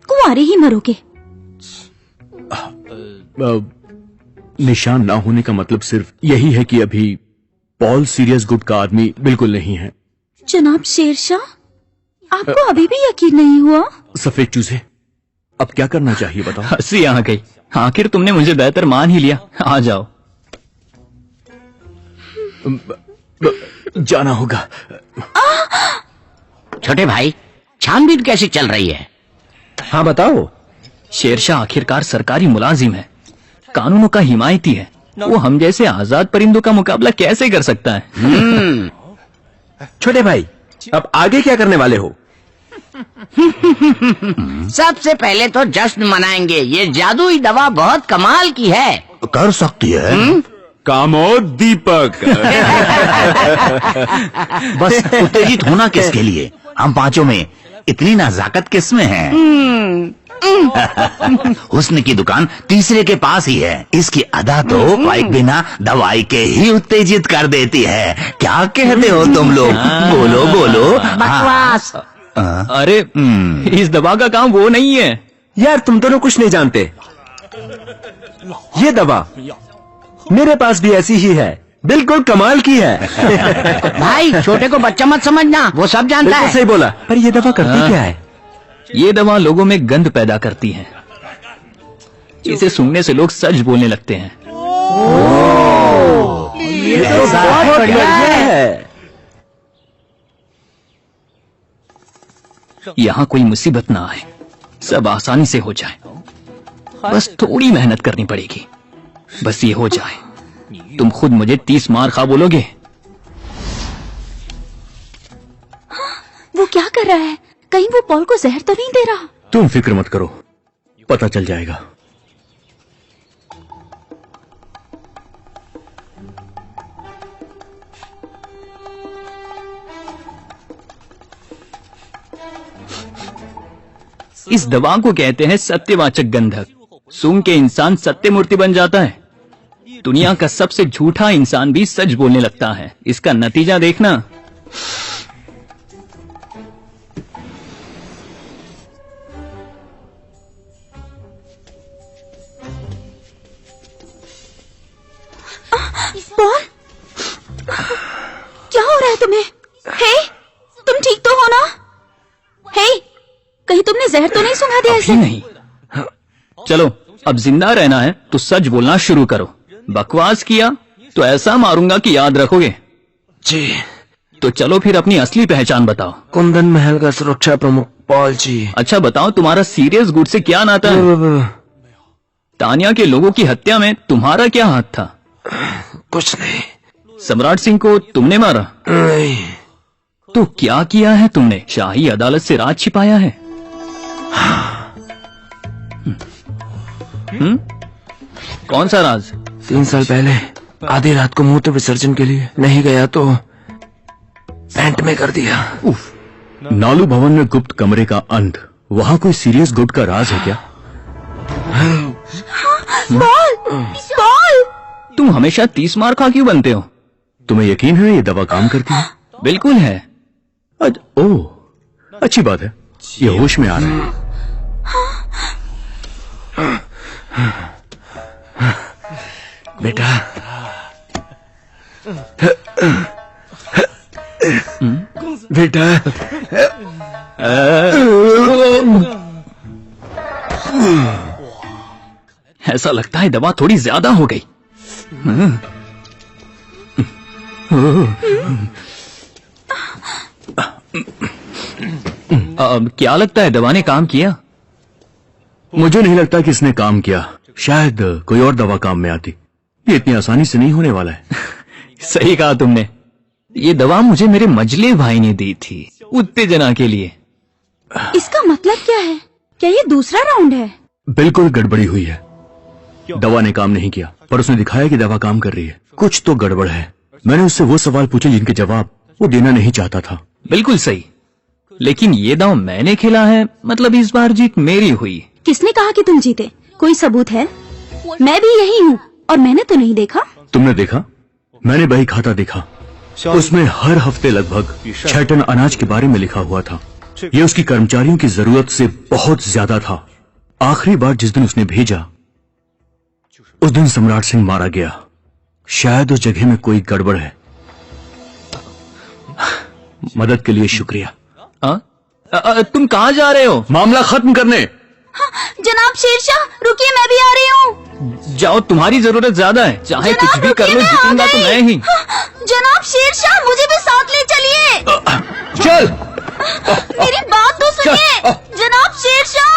कुंवारे ही मरोगे। निशान ना होने का मतलब सिर्फ यही है कि अभी पॉल सीरियस गुड का आदमी बिल्कुल नहीं है। जनाब शेरशाह, आपको अभी भी यकीन नहीं हुआ? सफेद चूजे, अब क्या करना चाहिए बताओ? हंसी आ गई, आखिर तुमने मुझे बेहतर मान ही लिया। आ जाओ। जाना होगा। छोटे भाई, छानबीन कैसी चल रही है? हाँ बताओ। शेरशाह आखिरकार सरकारी मुलाजिम है, कानूनों का हिमायती है, वो हम जैसे आजाद परिंदों का मुकाबला कैसे कर सकता है? छोटे भाई, अब आगे क्या करने वाले हो? सबसे पहले तो जश्न मनाएंगे। ये जादुई दवा बहुत कमाल की है। कर सकती है। कामोद दीपक। बस उत्तेजित होना किसके लिए? हम पांचों में इतनी नजाकत किसमें है? हुस्न की दुकान तीसरे के पास ही है। इसकी अदा तो बाइक बिना दवाई के ही उत्तेजित कर देती है। क्या कहते हो तुम लोग? बोलो बोलो। बकवास। अरे इस दवा का काम वो नहीं है। यार तुम दोनों कुछ नहीं जानते। ये दवा मेरे पास भी ऐसी ही है, बिल्कुल कमाल की है। भाई छोटे को बच्चा मत समझना, वो सब जानता बिल्कुल है। सही बोला। पर ये दवा करती क्या है? ये दवा लोगों में गंध पैदा करती है। इसे सुनने से लोग सच बोलने लगते हैं। ये तो बहुत बढ़िया है। यहाँ कोई मुसीबत ना आए, सब आसानी से हो जाए। बस थोड़ी मेहनत करनी पड़ेगी। बस ये हो जाए, तुम खुद मुझे 30 मार खा बोलोगे। वो क्या कर रहा है? कहीं वो पॉल को जहर तो नहीं दे रहा? तुम फिक्र मत करो, पता चल जाएगा। इस दवा को कहते हैं सत्यवाचक गंधक। सूंघ के इंसान सत्य मूर्ति बन जाता है। दुनिया का सबसे झूठा इंसान भी सच बोलने लगता है। इसका नतीजा देखना। पॉल, क्या हो रहा है तुम्हें? हे, तुम ठीक तो हो ना? हे, कहीं तुमने जहर तो नहीं सुंघा दिया अभी इसे? नहीं। चलो, अब जिंदा रहना है तो सच बोलना शुरू करो। बकवास किया तो ऐसा मारूंगा कि याद रखोगे। जी। तो चलो फिर अपनी असली पहचान बताओ। कुंदन महल का सुरक्षा प्रमुख पॉल जी। अच्छा बताओ, तुम्हारा सीरियस गुड से क्या नाता है? तानिया के लोगों की हत्या में तुम्हारा क्या हाथ था? कुछ नहीं। सम्राट सिंह को तुमने मारा? नहीं। तो क्या किया है तुमने? शाही अदालत से राज छिपाया है? कौन सा राज? 3 साल पहले आधी रात को मूत्र विसर्जन के लिए नहीं गया तो पैंट में कर दिया। उफ, नालू भवन में गुप्त कमरे का अंत, वहाँ कोई सीरियस गुड का राज है क्या? Paul, Paul! तुम हमेशा 30 मार खा क्यों बनते हो? तुम्हें यकीन है ये दवा काम करती है? बिल्कुल है। ओह, अच्छी बात है, ये होश में आ रहा है। बेटा, बेटा, ऐसा लगता है दवा थोड़ी ज्यादा हो गई। अब क्या लगता है, दवा ने काम किया? मुझे नहीं लगता कि इसने काम किया। शायद कोई और दवा काम में आती। ये इतनी आसानी से नहीं होने वाला है। सही कहा तुमने। ये दवा मुझे मेरे मजले भाई ने दी थी, उत्तेजना के लिए। इसका मतलब क्या है? क्या ये दूसरा राउंड है? बिल्कुल गड़बड़ी हुई है। दवा ने काम नहीं किया, पर उसने दिखाया कि दवा काम कर रही है। कुछ तो गड़बड़ है। मैंने उससे वो सवाल पूछे जिनके जवाब वो देना नहीं चाहता था। बिल्कुल सही, लेकिन ये दांव मैंने खेला है, मतलब इस बार जीत मेरी हुई। किसने कहा कि तुम जीते? कोई सबूत है? मैं भी यही हूँ और मैंने तो नहीं देखा। तुमने देखा? मैंने बही खाता देखा। उसमें हर हफ्ते लगभग 6 टन अनाज के बारे में लिखा हुआ था। ये उसकी कर्मचारियों की जरूरत से बहुत ज्यादा था। आखिरी बार जिस दिन उसने भेजा, उस दिन सम्राट सिंह मारा गया। शायद उस जगह में कोई गड़बड़ है। मदद के लिए शुक्रिया। तुम कहाँ जा रहे हो? मामला खत्म करने। जनाब शेरशाह, रुकिए, मैं भी आ रही हूँ। जाओ, तुम्हारी जरूरत ज्यादा है। चाहे जनाब, कुछ भी कर लो, रुकिए, मैं आ जीतूंगा तो गई। मैं ही। जनाब शेरशाह, मुझे भी साथ ले चलिए। चल। मेरी बात तो सुनिए। जनाब शेरशाह।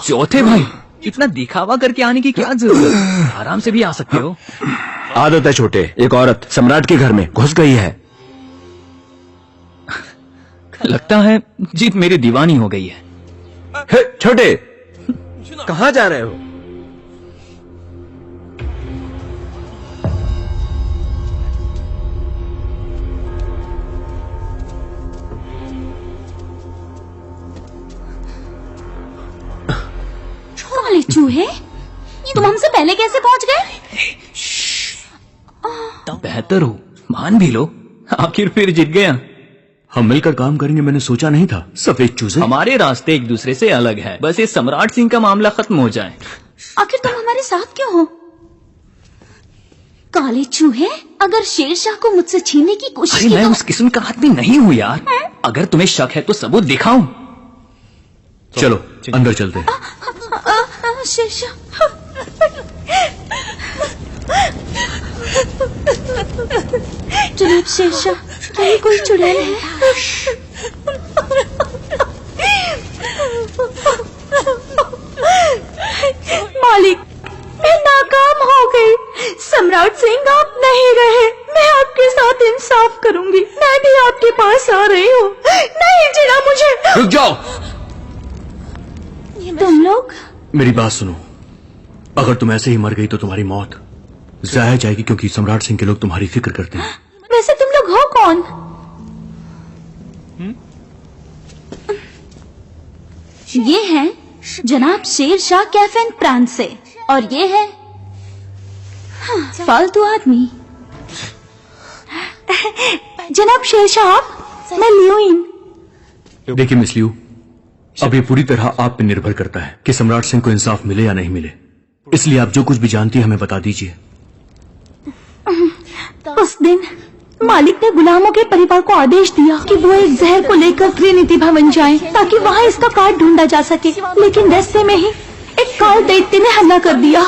चौथे भाई, इतना दिखावा करके आने की क्या जरूरत, आराम से भी आ सकते हो। आदत है छोटे, एक औरत सम्राट के घर में घुस गई है। लगता है जीत मेरी दीवानी हो गई है। हे, छोटे कहाँ जा रहे हो? काले चूहे, तुम हमसे पहले कैसे पहुंच गए? बेहतर हो, मान भी लो, आखिर फिर जीत गया। हम मिलकर काम करेंगे मैंने सोचा नहीं था। सफेद चूजे, हमारे रास्ते एक दूसरे से अलग है, बस ये सम्राट सिंह का मामला खत्म हो जाए। आखिर तुम हमारे साथ क्यों हो? काले चूहे, अगर शेरशाह को मुझसे छीनने की कोशिश अरे की मैं तो... उस किस्म का आदमी नहीं हूँ यार। अगर तुम्हें शक है तो सबूत दिखाऊं। चलो अंदर चलते हैं। शेरशाह, जनाब शेरशाह, क्या ये कोई चुड़ैल है? मालिक, मैं नाकाम हो गई। सम्राट सिंह आप नहीं रहे, मैं आपके साथ इंसाफ करूंगी। मैं भी आपके पास आ रही हूँ। नहीं जीना मुझे। रुक जाओ, तुम लोग मेरी बात सुनो। अगर तुम ऐसे ही मर गई तो तुम्हारी मौत जाया जाएगी, क्योंकि सम्राट सिंह के लोग तुम्हारी फिक्र करते हैं। वैसे तुम लोग हो कौन? ये हैं जनाब शेरशाह कैफन प्रांत से, और ये है फालतू आदमी। जनाब शेरशाह, मैं लियोइन। देखिए मिस लियू, अब ये पूरी तरह आप पे निर्भर करता है कि सम्राट सिंह को इंसाफ मिले या नहीं मिले। इसलिए आप जो कुछ भी जानती हैं हमें बता दीजिए। उस दिन मालिक ने गुलामों के परिवार को आदेश दिया कि वो एक जहर को लेकर त्रिनिधि भवन जाएं, ताकि वहाँ इसका कार्ड ढूंढा जा सके। लेकिन रास्ते में ही एक काल दैत्य ने हमला कर दिया।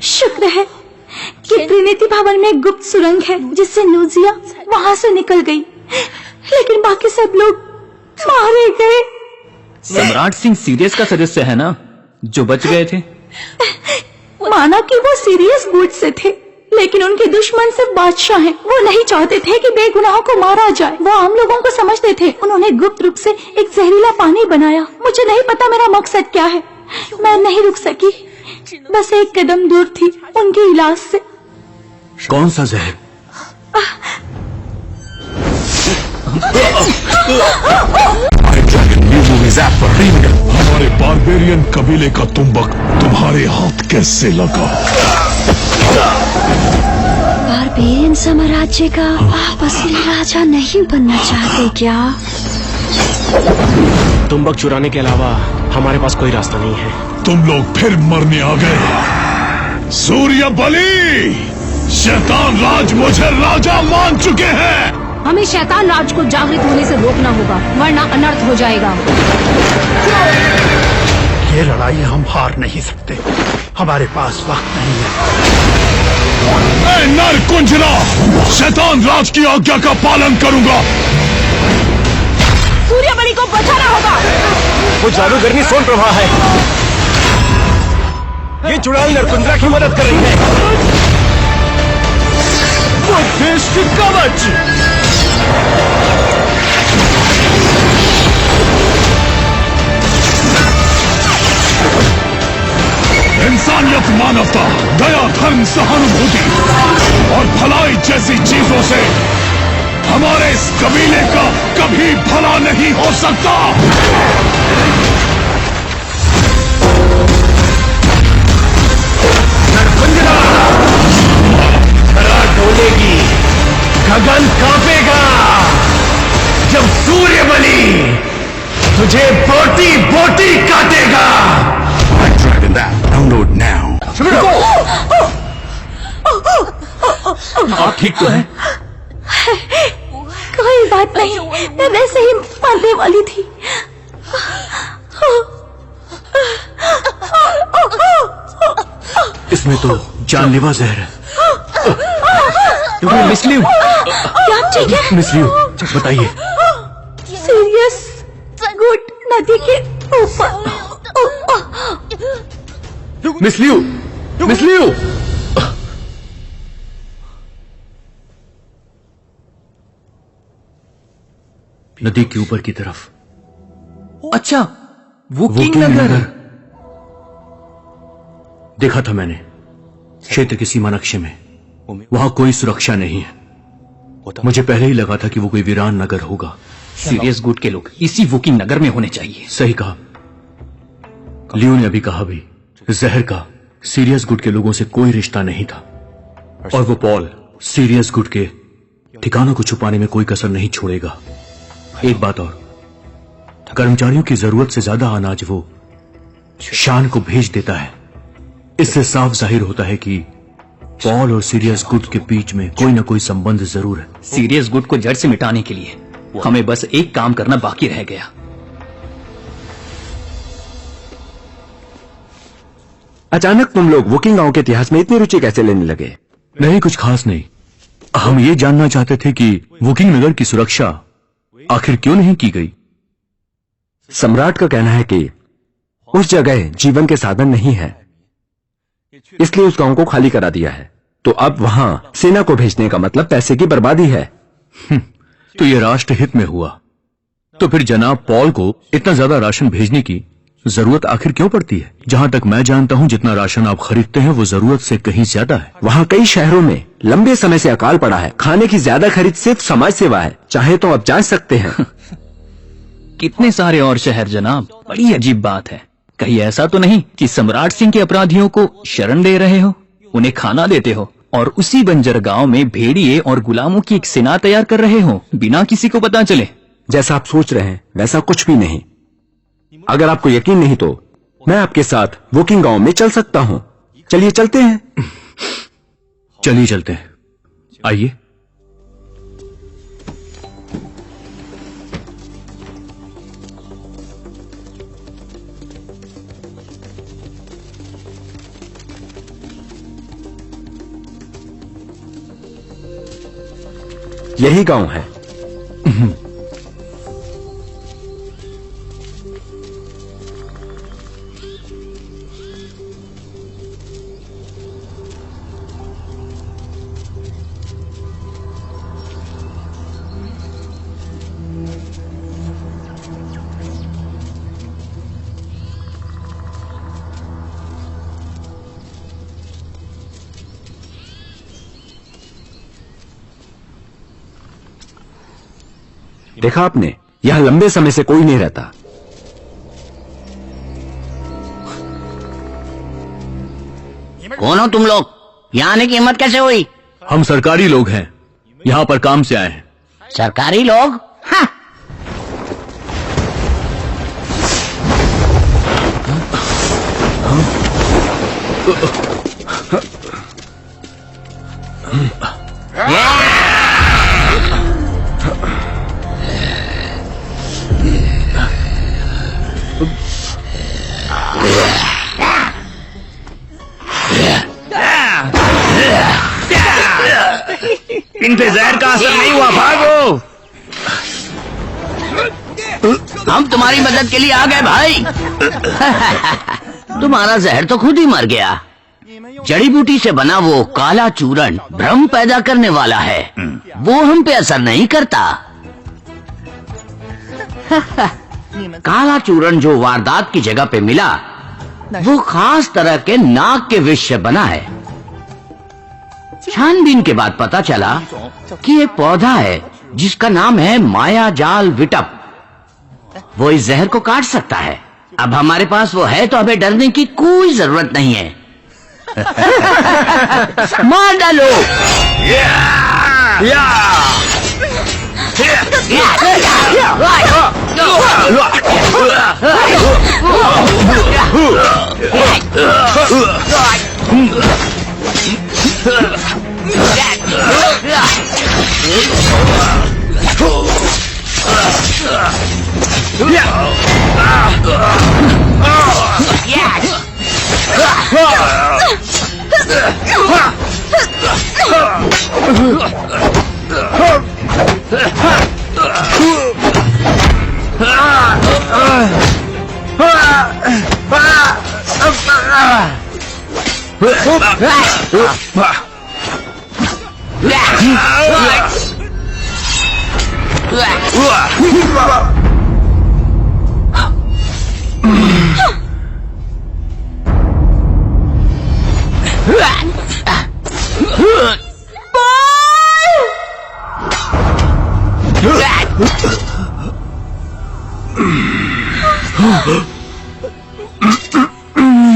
शुक्र है कि त्रिनिधि भवन में एक गुप्त सुरंग है, जिससे नूजिया वहाँ से निकल गई, लेकिन बाकी सब लोग मारे गए। सम्राट सिंह सीरियस का सदस्य है ना, जो बच गए थे? माना कि वो सीरियस बूट से थे, लेकिन उनके दुश्मन सिर्फ बादशाह हैं। वो नहीं चाहते थे कि बेगुनाहों को मारा जाए। वो आम लोगों को समझते थे। उन्होंने गुप्त रूप से एक जहरीला पानी बनाया। मुझे नहीं पता मेरा मकसद क्या है। मैं नहीं रुक सकी, बस एक कदम दूर थी उनके इलाज से। कौन सा जहर? हमारे बारबेरियन कबीले का तुम्बक तुम्हारे हाथ कैसे लगा? बारबेरियन साम्राज्य का आप असली राजा नहीं बनना चाहते क्या? तुम्बक चुराने के अलावा हमारे पास कोई रास्ता नहीं है। तुम लोग फिर मरने आ गए। सूर्य बलि, शैतान राज मुझे राजा मान चुके हैं। हमें शैतान राज को जागृत होने से रोकना होगा, वरना अनर्थ हो जाएगा। ये लड़ाई हम हार नहीं सकते, हमारे पास वक्त नहीं है। मैं नर कुंजरा शैतान राज की आज्ञा का पालन करूंगा। सूर्यमणि को बचाना होगा। वो जादूगरनी सोन प्रभा है, ये चुड़ैल नरकुंजरा की मदद कर रही है। वो देश की कवच। इंसानियत, मानवता, दया, धर्म, सहानुभूति और भलाई जैसी चीजों से हमारे इस कबीले का कभी भला नहीं हो सकता। नरकुंजरा, धरा डोलेगी, गगन कांपेगा जब सूर्य बलि तुझे बोटी बोटी काटेगा। Dragon that download now. आप ठीक तो है? कोई बात नहीं, मैं वैसे ही मरने वाली थी। इसमें तो जानलेवा जहर है। मिस लियू, क्या आप ठीक है? मिस लियू बताइए। सीरियस गुड नदी के ऊपर मिस लियू, मिस लियू। नदी के ऊपर की तरफ। अच्छा, वो वुकिंग नगर। देखा था मैंने क्षेत्र की सीमा नक्शे में, वहां कोई सुरक्षा नहीं है। मुझे पहले ही लगा था कि वो कोई वीरान नगर होगा। सीरियस गुड के लोग इसी वुकिंग नगर में होने चाहिए। सही कहा। लियो ने अभी कहा भी, जहर का सीरियस गुड के लोगों से कोई रिश्ता नहीं था, और वो पॉल सीरियस गुड के ठिकानों को छुपाने में कोई कसर नहीं छोड़ेगा। एक बात और, कर्मचारियों की जरूरत से ज्यादा अनाज वो शान को भेज देता है। इससे साफ जाहिर होता है कि पॉल और सीरियस गुड के बीच में कोई ना कोई संबंध जरूर है। सीरियस गुड को जड़ से मिटाने के लिए हमें बस एक काम करना बाकी रह गया। अचानक तुम लोग वुकिंग गांव के इतिहास में इतनी रुचि कैसे लेने लगे? नहीं, कुछ खास नहीं। हम ये जानना चाहते थे कि वुकिंग नगर की सुरक्षा आखिर क्यों नहीं की गई। सम्राट का कहना है कि उस जगह जीवन के साधन नहीं है, इसलिए उस गांव को खाली करा दिया है। तो अब वहां सेना को भेजने का मतलब पैसे की बर्बादी है। तो ये राष्ट्र हित में हुआ, तो फिर जनाब पॉल को इतना ज्यादा राशन भेजने की जरूरत आखिर क्यों पड़ती है? जहां तक मैं जानता हूं, जितना राशन आप खरीदते हैं वो जरूरत से कहीं ज्यादा है। वहां कई शहरों में लंबे समय से अकाल पड़ा है। खाने की ज्यादा खरीद सिर्फ समाज सेवा है। चाहे तो आप जांच सकते हैं। कितने सारे और शहर जनाब, बड़ी अजीब बात है। कहीं ऐसा तो नहीं कि सम्राट सिंह के अपराधियों को शरण दे रहे हो, उन्हें खाना देते हो और उसी बंजर गांव में भेड़िए और गुलामों की एक सेना तैयार कर रहे हो बिना किसी को पता चले? जैसा आप सोच रहे हैं वैसा कुछ भी नहीं। अगर आपको यकीन नहीं तो मैं आपके साथ वुकिंग गांव में चल सकता हूं। चलिए चलते हैं। चलिए चलते हैं, आइए। यही गांव है। देखा आपने, यहां लंबे समय से कोई नहीं रहता। कौन हो तुम लोग? यहाँ आने की हिम्मत कैसे हुई? हम सरकारी लोग हैं, यहाँ पर काम से आए हैं। सरकारी लोग? हाँ। इन पे जहर का असर नहीं हुआ, भागो। हम तुम्हारी मदद के लिए आ गए भाई। तुम्हारा जहर तो खुद ही मर गया। जड़ी बूटी से बना वो काला चूर्ण भ्रम पैदा करने वाला है, वो हम पे असर नहीं करता। काला चूर्ण जो वारदात की जगह पे मिला, वो खास तरह के नाग के विष से बना है। छानबीन के बाद पता चला कि एक पौधा है जिसका नाम है माया जाल विटप। वो इस जहर को काट सकता है। अब हमारे पास वो है तो हमें डरने की कोई जरूरत नहीं है। मार डालो।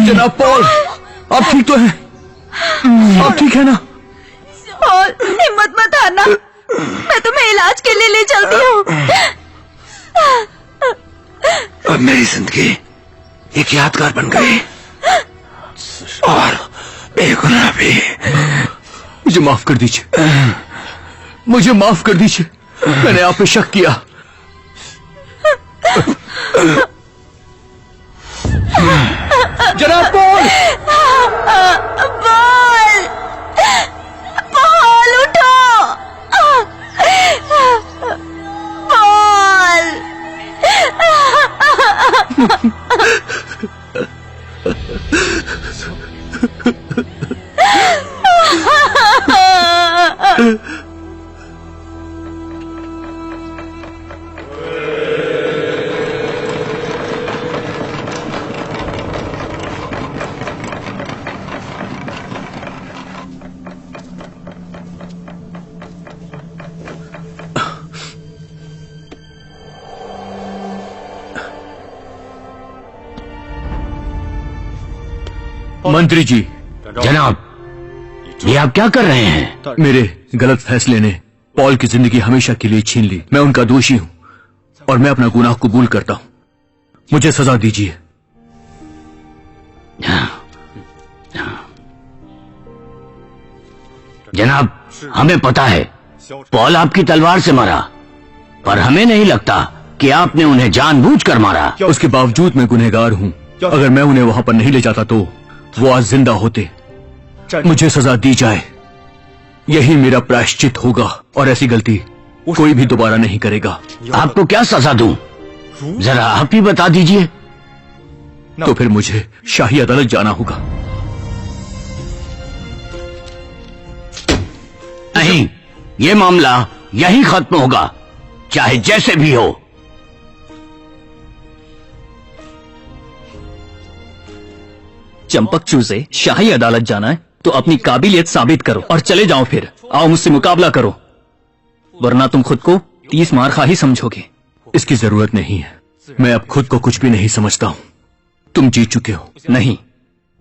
जनाब पॉल, आप ठीक तो हैं? आप ठीक है ना? पॉल, हिम्मत मत हारना, मैं तुम्हें इलाज के लिए ले चलती हूँ। अब मेरी जिंदगी एक यादगार बन गई और बेगुनाह भी। मुझे माफ कर दीजिए, मुझे माफ कर दीजिए, मैंने आप पे शक किया। जनाब पॉल! पॉल! पॉल उठो! पॉल! मंत्री जी, जनाब, ये आप क्या कर रहे हैं? मेरे गलत फैसले ने पॉल की जिंदगी हमेशा के लिए छीन ली। मैं उनका दोषी हूं और मैं अपना गुनाह कबूल करता हूं। मुझे सजा दीजिए। जनाब, हमें पता है पॉल आपकी तलवार से मरा, पर हमें नहीं लगता कि आपने उन्हें जानबूझकर मारा। उसके बावजूद मैं गुनहगार हूं। अगर मैं उन्हें वहां पर नहीं ले जाता तो वो आज जिंदा होते। मुझे सजा दी जाए, यही मेरा प्रायश्चित होगा और ऐसी गलती कोई भी दोबारा नहीं करेगा। आपको क्या सजा दूं? जरा आप ही बता दीजिए। तो फिर मुझे शाही अदालत जाना होगा। नहीं, ये मामला यही खत्म होगा, चाहे जैसे भी हो। चंपक चूजे, शाही अदालत जाना है तो अपनी काबिलियत साबित करो और चले जाओ। फिर आओ मुझसे मुकाबला करो, वरना तुम खुद को 30 मार खा ही समझोगे। इसकी जरूरत नहीं है, मैं अब खुद को कुछ भी नहीं समझता हूं। तुम जीत चुके हो। नहीं,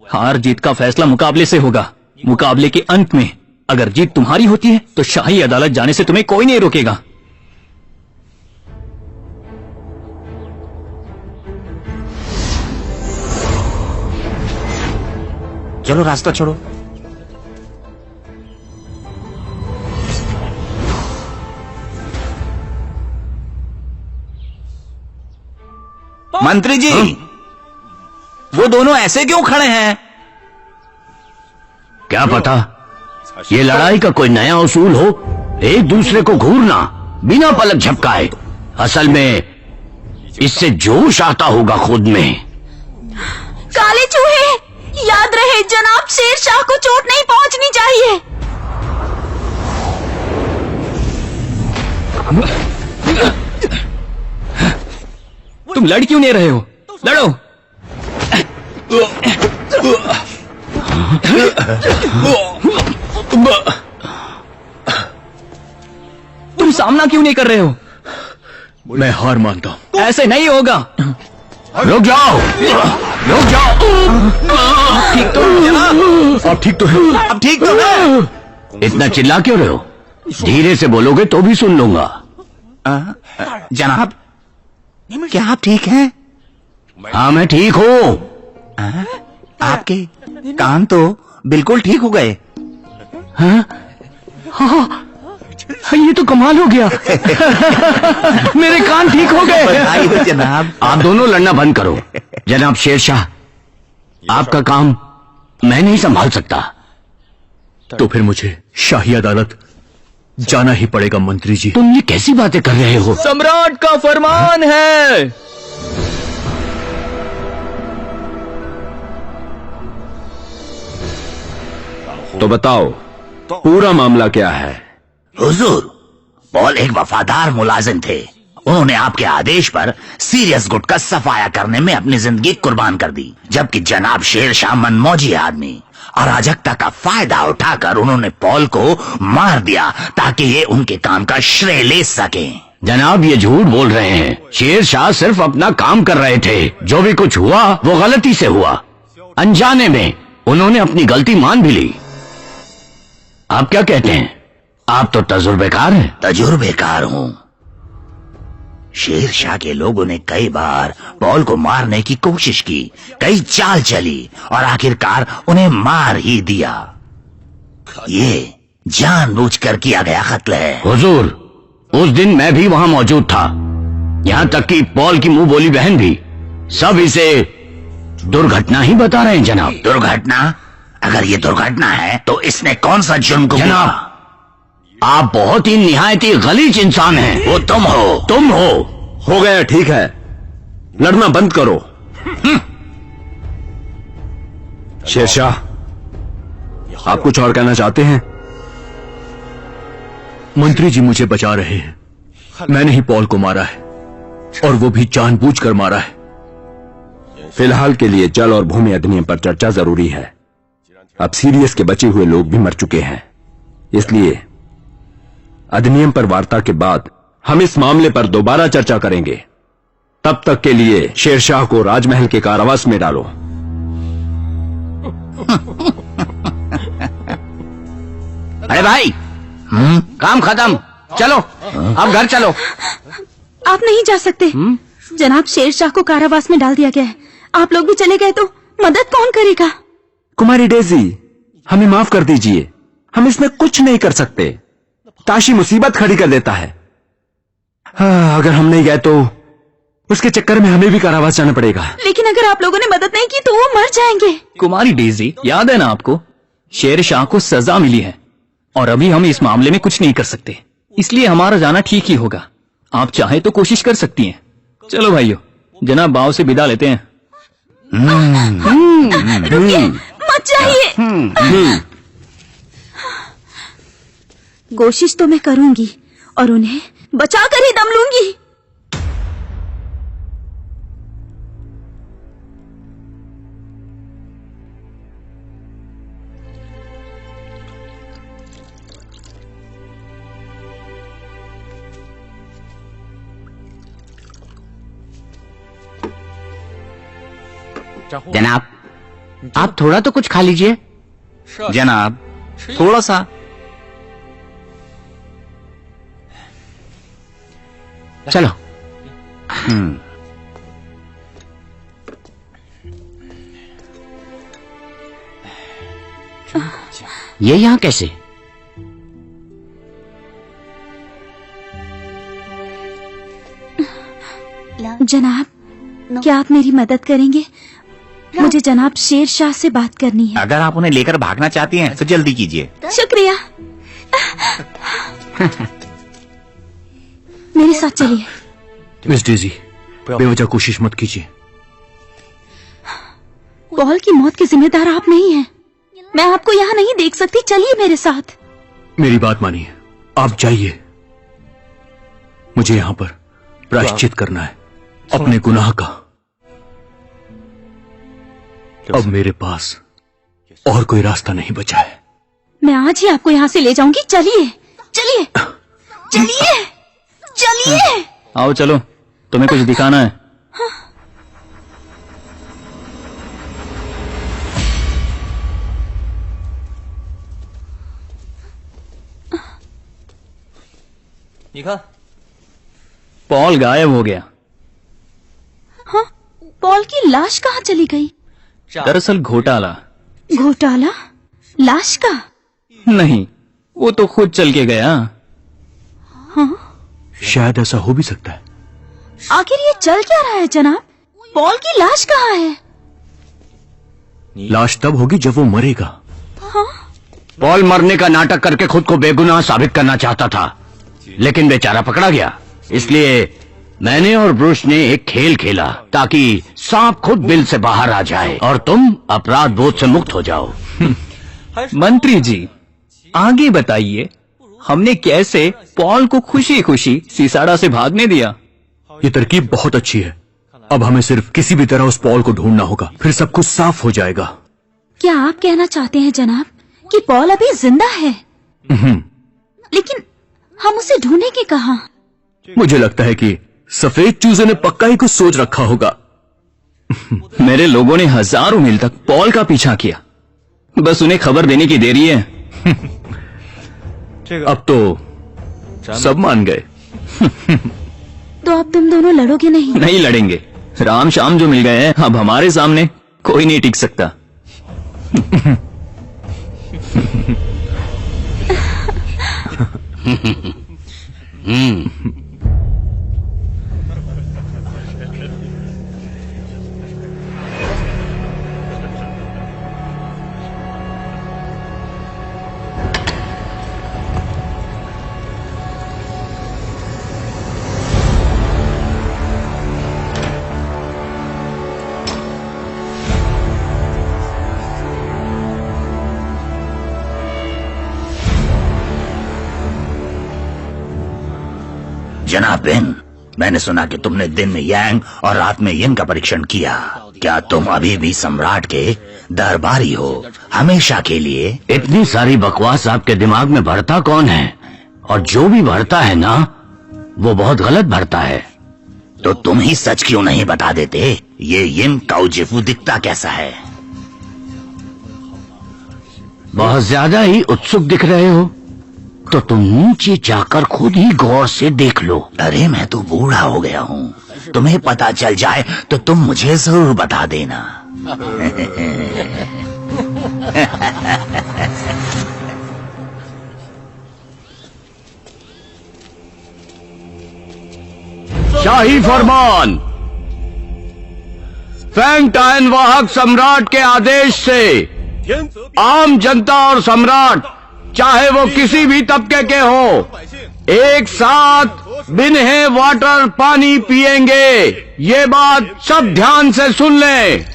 हार जीत का फैसला मुकाबले से होगा। मुकाबले के अंत में अगर जीत तुम्हारी होती है तो शाही अदालत जाने से तुम्हें कोई नहीं रोकेगा। चलो रास्ता छोड़ो। मंत्री जी, वो दोनों ऐसे क्यों खड़े हैं? क्या पता, ये लड़ाई का कोई नया उसूल हो, एक दूसरे को घूरना बिना पलक झपकाए। असल में इससे जोश आता होगा खुद में। काले चूहे, याद रहे जनाब शेरशाह को चोट नहीं पहुंचनी चाहिए। तुम लड़ क्यों नहीं रहे हो? लड़ो। तुम सामना क्यों नहीं कर रहे हो? मैं हार मानता हूं। ऐसे नहीं होगा। रुक जाओ, रुक जाओ। ठीक तो है ना? आप ठीक तो हैं? अब ठीक तो है। इतना चिल्ला क्यों रहे हो? धीरे से बोलोगे तो भी सुन लूंगा। जनाब, क्या आप ठीक हैं? हाँ, मैं ठीक हूँ। आपके कान तो बिल्कुल ठीक हो गए। हाँ, ये तो कमाल हो गया। मेरे कान ठीक हो गए। बधाई हो जनाब। आप दोनों लड़ना बंद करो। जनाब शेरशाह, आपका काम मैं नहीं संभाल सकता। तो फिर मुझे शाही अदालत जाना ही पड़ेगा मंत्री जी। तुम ये कैसी बातें कर रहे हो? सम्राट का फरमान है। तो बताओ पूरा मामला क्या है? हुजूर, पॉल एक वफादार मुलाजिम थे। उन्होंने आपके आदेश पर सीरियस गुट का सफाया करने में अपनी जिंदगी कुर्बान कर दी, जबकि जनाब शेरशाह मनमौजी आदमी अराजकता का फायदा उठाकर उन्होंने पॉल को मार दिया ताकि ये उनके काम का श्रेय ले सके। जनाब ये झूठ बोल रहे हैं। शेरशाह सिर्फ अपना काम कर रहे थे। जो भी कुछ हुआ वो गलती से हुआ, अनजाने में उन्होंने अपनी गलती मान भी ली। आप क्या कहते हैं? आप तो तजुर्बेकार हैं। तजुर्बेकार हूँ। शेरशाह के लोगों ने कई बार पॉल को मारने की कोशिश की, कई चाल चली और आखिरकार उन्हें मार ही दिया। ये जानबूझकर किया गया कत्ल है। हुजूर, उस दिन मैं भी वहां मौजूद था, यहाँ तक कि पॉल की मुंह बोली बहन भी। सब इसे दुर्घटना ही बता रहे हैं जनाब। दुर्घटना? अगर ये दुर्घटना है तो इसने कौन सा जुर्म को जनाब, आप बहुत ही निहायती गलीज इंसान हैं। वो तुम हो। तुम हो गया, ठीक है, लड़ना बंद करो। शेरशाह, आप कुछ और कहना चाहते हैं? मंत्री जी मुझे बचा रहे हैं। मैंने ही पॉल को मारा है और वो भी जानबूझकर मारा है। फिलहाल के लिए जल और भूमि अधिनियम पर चर्चा जरूरी है। अब सीरियस के बचे हुए लोग भी मर चुके हैं, इसलिए अधिनियम पर वार्ता के बाद हम इस मामले पर दोबारा चर्चा करेंगे। तब तक के लिए शेरशाह को राजमहल के कारावास में डालो। अरे भाई, काम खत्म, चलो अब घर चलो। आप नहीं जा सकते। जनाब शेरशाह को कारावास में डाल दिया गया है। आप लोग भी चले गए तो मदद कौन करेगा? कुमारी डेजी, हमें माफ कर दीजिए, हम इसमें कुछ नहीं कर सकते। ताशी मुसीबत खड़ी कर देता है। अगर हम नहीं गए तो उसके चक्कर में हमें भी कारावास जाना पड़ेगा। लेकिन अगर आप लोगों ने मदद नहीं की तो वो मर जाएंगे। कुमारी डेजी, याद है ना आपको, शेरशाह को सजा मिली है और अभी हम इस मामले में कुछ नहीं कर सकते, इसलिए हमारा जाना ठीक ही होगा। आप चाहे तो कोशिश कर सकती हैं। चलो भाइयों, जनाब बाव से विदा लेते हैं। रुकिए, मत जाइए। कोशिश तो मैं करूंगी और उन्हें बचाकर ही दम लूंगी। जनाब, आप थोड़ा तो कुछ खा लीजिए। जनाब, थोड़ा सा। चलो। ये यहाँ कैसे? जनाब, क्या आप मेरी मदद करेंगे? मुझे जनाब शेरशाह से बात करनी है। अगर आप उन्हें लेकर भागना चाहती हैं तो जल्दी कीजिए। शुक्रिया। मेरे साथ चलिए। मिस डेजी, बेवजह कोशिश मत कीजिए। पॉल की मौत के जिम्मेदार आप नहीं हैं। मैं आपको यहाँ नहीं देख सकती, चलिए मेरे साथ। मेरी बात मानिए, आप जाइए। मुझे यहाँ पर प्रायश्चित करना है अपने गुनाह का। अब मेरे पास और कोई रास्ता नहीं बचा है। मैं आज ही आपको यहाँ से ले जाऊंगी। चलिए चलिए चलिए चलिए। आओ चलो, तुम्हें कुछ दिखाना है। पॉल गायब हो गया। हाँ, पॉल की लाश कहाँ चली गई? दरअसल घोटाला। घोटाला? लाश का? नहीं, वो तो खुद चल के गया। हाँ? शायद ऐसा हो भी सकता है। आखिर ये चल क्या रहा है जनाब? पॉल की लाश कहाँ है? लाश तब होगी जब वो मरेगा। हाँ? पॉल मरने का नाटक करके खुद को बेगुनाह साबित करना चाहता था, लेकिन बेचारा पकड़ा गया। इसलिए मैंने और ब्रूस ने एक खेल खेला ताकि सांप खुद बिल से बाहर आ जाए और तुम अपराध बोध से मुक्त हो जाओ। मंत्री जी, आगे बताइए, हमने कैसे पॉल को खुशी खुशी सिसाड़ा से भागने दिया? ये तरकीब बहुत अच्छी है। अब हमें सिर्फ किसी भी तरह उस पॉल को ढूंढना होगा, फिर सब कुछ साफ हो जाएगा। क्या आप कहना चाहते हैं जनाब कि पॉल अभी जिंदा है? लेकिन हम उसे ढूंढेंगे कहाँ? मुझे लगता है कि सफेद चूजे ने पक्का ही कुछ सोच रखा होगा। मेरे लोगों ने हजारों मील तक पॉल का पीछा किया, बस उन्हें खबर देने की देरी है। अब तो सब मान गए। तो अब तुम दोनों लड़ोगे नहीं? नहीं लड़ेंगे। राम शाम जो मिल गए हैं, अब हमारे सामने कोई नहीं टिक सकता। जनाब बिन, मैंने सुना कि तुमने दिन में यांग और रात में यिन का परीक्षण किया। क्या तुम अभी भी सम्राट के दरबारी हो, हमेशा के लिए? इतनी सारी बकवास आपके दिमाग में भरता कौन है? और जो भी भरता है ना, वो बहुत गलत भरता है। तो तुम ही सच क्यों नहीं बता देते? ये यिन काउजिफू दिखता कैसा है? बहुत ज्यादा ही उत्सुक दिख रहे हो, तो तुम नीचे जाकर खुद ही गौर से देख लो। अरे मैं तो बूढ़ा हो गया हूँ, तुम्हें पता चल जाए तो तुम मुझे जरूर बता देना। शाही फरमान, फैंग टायन वाहक सम्राट के आदेश से आम जनता और सम्राट, चाहे वो किसी भी तबके के हो, एक साथ बिन्हे वाटर पानी पिएंगे। ये बात सब ध्यान से सुन लें।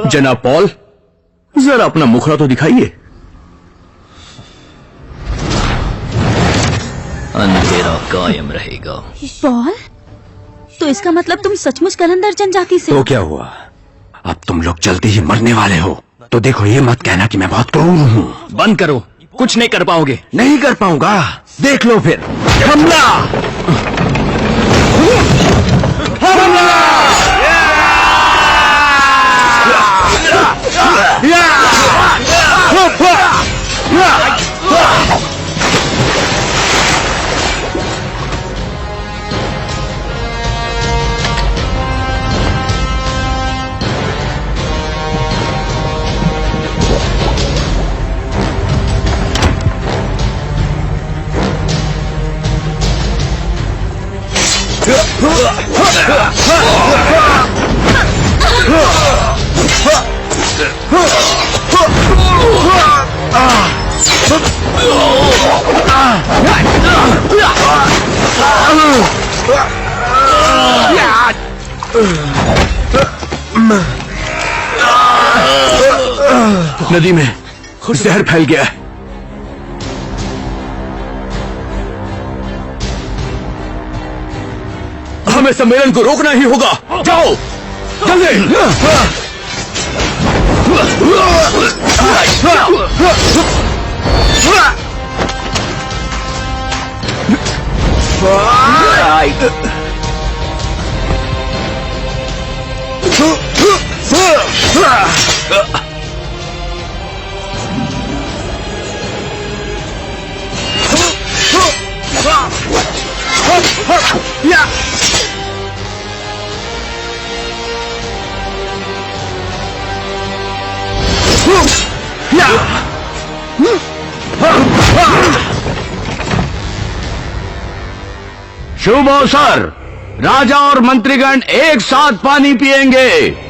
जनाब पॉल, जरा अपना मुखड़ा तो दिखाइए। अंधेरा कायम रहेगा। पॉल, तो इसका मतलब तुम सचमुच कलंदर जनजाति से? तो क्या हुआ? अब तुम लोग जल्दी ही मरने वाले हो। तो देखो, ये मत कहना कि मैं बहुत क्रूर हूँ। बंद करो, कुछ नहीं कर पाओगे। नहीं कर पाऊंगा, देख लो फिर। हमला! हमला! नदी में जहर फैल गया है। हमें सम्मेलन को रोकना ही होगा। जाओ जल्दी। शुभ अवसर, राजा और मंत्रीगण एक साथ पानी पिएंगे।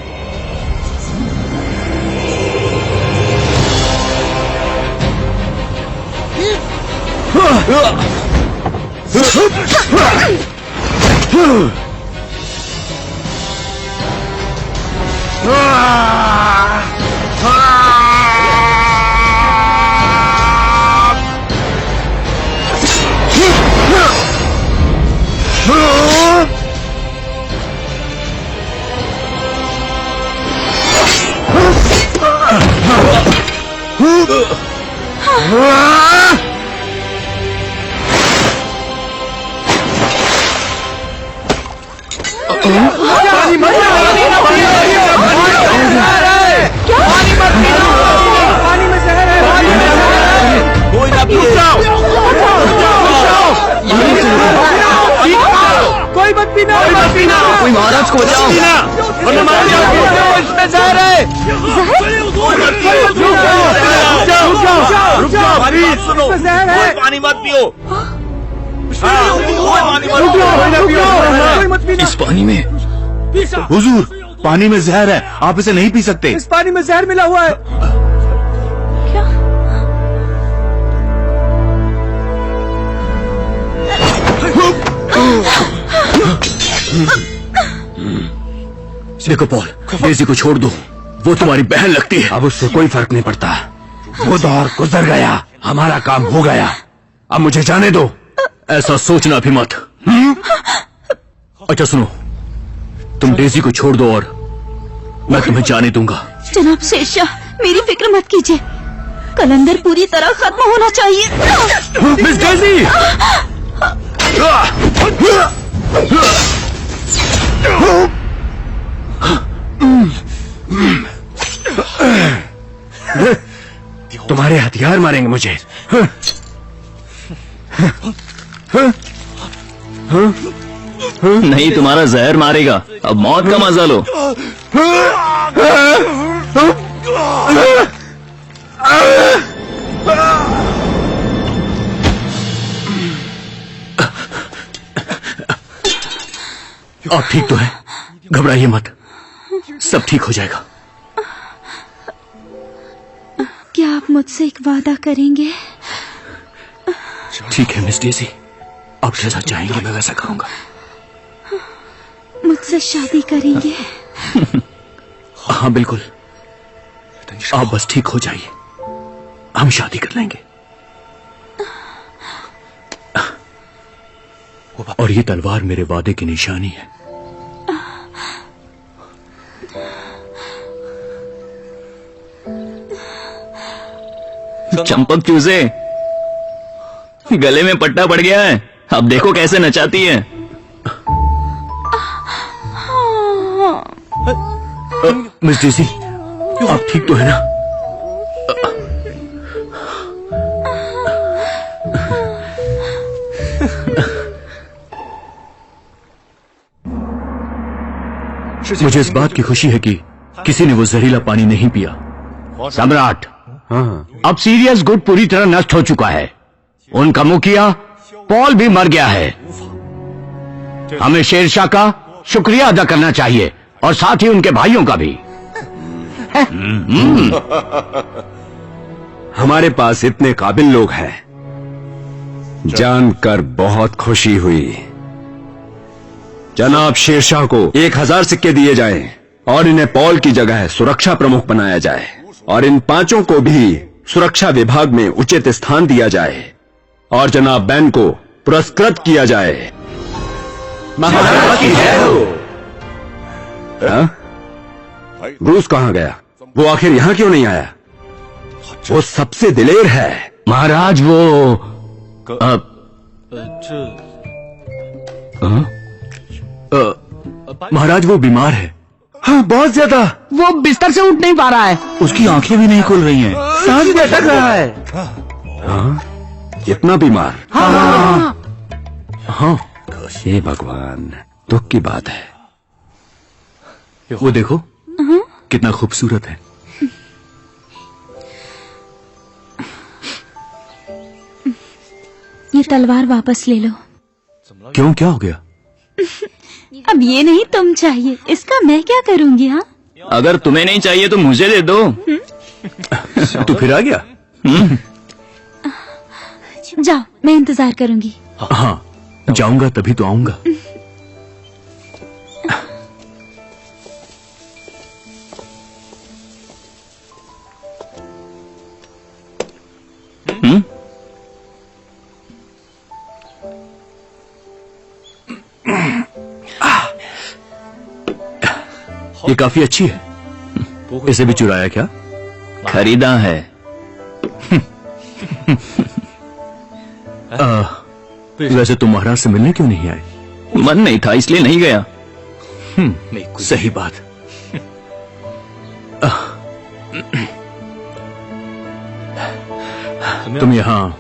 कोई महाराज को बचाओ। इसमें जहर है। रुक जाओ, सुनो, पानी मत पियो। इस पानी में हुजूर, पानी में जहर है, आप इसे नहीं पी सकते। इस पानी में जहर मिला हुआ है। देखो पॉल, डेज़ी को छोड़ दो, वो तुम्हारी बहन लगती है। अब उससे कोई फर्क नहीं पड़ता। वो दौर गुजर गया, हमारा काम हो गया, अब मुझे जाने दो। ऐसा सोचना भी मत। अच्छा सुनो, तुम डेज़ी को छोड़ दो और मैं तुम्हें जाने दूंगा। जनाब शेरशाह, मेरी फिक्र मत कीजिए, कलंदर पूरी तरह खत्म होना चाहिए। Miss daisy! तुम्हारे हथियार मारेंगे मुझे। नहीं, तुम्हारा जहर मारेगा। अब मौत का मजा लो। आप ठीक तो है, घबराइए मत, सब ठीक हो जाएगा। क्या आप मुझसे एक वादा करेंगे? ठीक है मिस डेज़ी, आप जैसा चाहेंगे मैं वैसा करूंगा। मुझसे शादी करेंगे? हाँ बिल्कुल, आप बस ठीक हो जाइए, हम शादी कर लेंगे। और ये तलवार मेरे वादे की निशानी है। चंपक चूजे, गले में पट्टा पड़ गया है, अब देखो कैसे नचाती है। मिस डेज़ी, आप ठीक तो है ना? मुझे इस बात की खुशी है कि किसी ने वो जहरीला पानी नहीं पिया। सम्राट, हाँ, अब सीरियस गुड पूरी तरह नष्ट हो चुका है। उनका मुखिया पॉल भी मर गया है। हमें शेरशाह का शुक्रिया अदा करना चाहिए और साथ ही उनके भाइयों का भी। हमारे पास इतने काबिल लोग हैं, जानकर बहुत खुशी हुई। जनाब शेरशाह को 1000 सिक्के दिए जाएं और इन्हें पॉल की जगह सुरक्षा प्रमुख बनाया जाए और इन 5 को भी सुरक्षा विभाग में उचित स्थान दिया जाए और जनाब बैन को पुरस्कृत किया जाए। महाराज की जय हो। ब्रूस कहाँ गया? वो आखिर यहाँ क्यों नहीं आया? वो सबसे दिलेर है। महाराज वो महाराज वो बीमार है। हाँ, बहुत ज्यादा। वो बिस्तर से उठ नहीं पा रहा है। उसकी आंखें भी नहीं खुल रही हैं। सांस भी अटक रहा है। हाँ, इतना बीमार? हाँ, हे भगवान, दुख की बात है। वो देखो कितना खूबसूरत है। ये तलवार वापस ले लो। क्यों, क्या हो गया? अब ये नहीं तुम चाहिए, इसका मैं क्या करूंगी? हाँ, अगर तुम्हें नहीं चाहिए तो मुझे दे दो। तू फिर आ गया? जाओ, मैं इंतजार करूंगी। हाँ, जाऊंगा तभी तो आऊंगा। ये काफी अच्छी है। इसे भी चुराया क्या? खरीदा है। वैसे तुम महाराज से मिलने क्यों नहीं आए? मन नहीं था इसलिए नहीं गया। सही बात। तुम यहाँ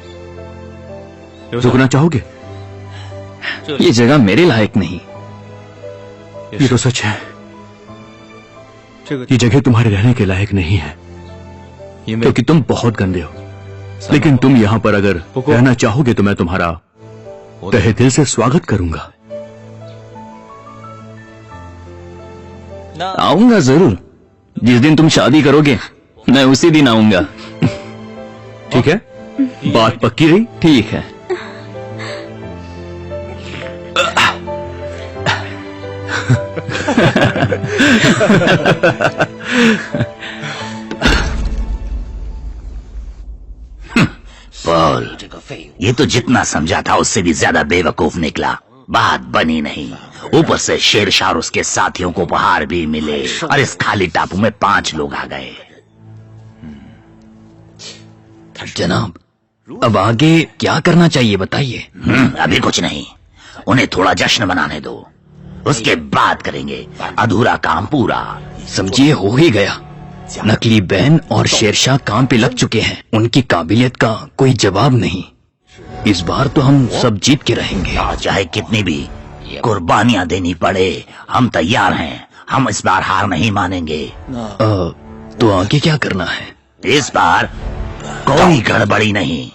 रुकना चाहोगे? ये जगह मेरे लायक नहीं। ये तो सच है, ये जगह तुम्हारे रहने के लायक नहीं है, क्योंकि तुम बहुत गंदे हो। लेकिन तुम यहाँ पर अगर रहना चाहोगे तो मैं तुम्हारा तहे दिल से स्वागत करूंगा। आऊंगा जरूर। जिस दिन तुम शादी करोगे मैं उसी दिन आऊंगा। ठीक है, बात पक्की रही? ठीक है। पॉल, ये तो जितना समझा था उससे भी ज्यादा बेवकूफ निकला। बात बनी नहीं, ऊपर से शेरशाह और उसके साथियों को उपहार भी मिले और इस खाली टापू में 5 लोग आ गए। जनाब, अब आगे क्या करना चाहिए बताइए। अभी कुछ नहीं, उन्हें थोड़ा जश्न मनाने दो, उसके बाद करेंगे। अधूरा काम पूरा। समझिए हो ही गया। नकली बहन और शेरशाह काम पे लग चुके हैं। उनकी काबिलियत का कोई जवाब नहीं। इस बार तो हम सब जीत के रहेंगे। चाहे कितनी भी कुर्बानियां देनी पड़े, हम तैयार हैं। हम इस बार हार नहीं मानेंगे। तो आगे क्या करना है? इस बार कोई गड़बड़ी नहीं।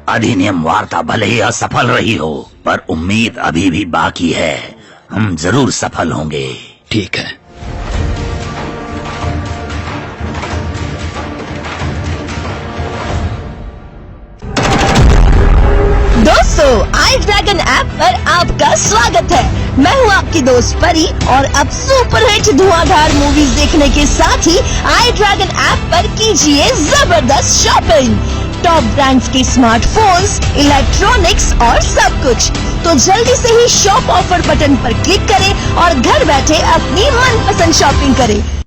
अधिनियम वार्ता भले ही असफल रही हो, पर उम्मीद अभी भी बाकी है। हम जरूर सफल होंगे। ठीक है। दोस्तों, आई ड्रैगन ऐप पर आपका स्वागत है। मैं हूं आपकी दोस्त परी और अब सुपरहिट धुआंधार मूवीज देखने के साथ ही आई ड्रैगन ऐप पर कीजिए जबरदस्त शॉपिंग। टॉप ब्रांड्स के स्मार्टफोन्स, इलेक्ट्रॉनिक्स और सब कुछ। तो जल्दी से ही शॉप ऑफर बटन पर क्लिक करें और घर बैठे अपनी मनपसंद शॉपिंग करें।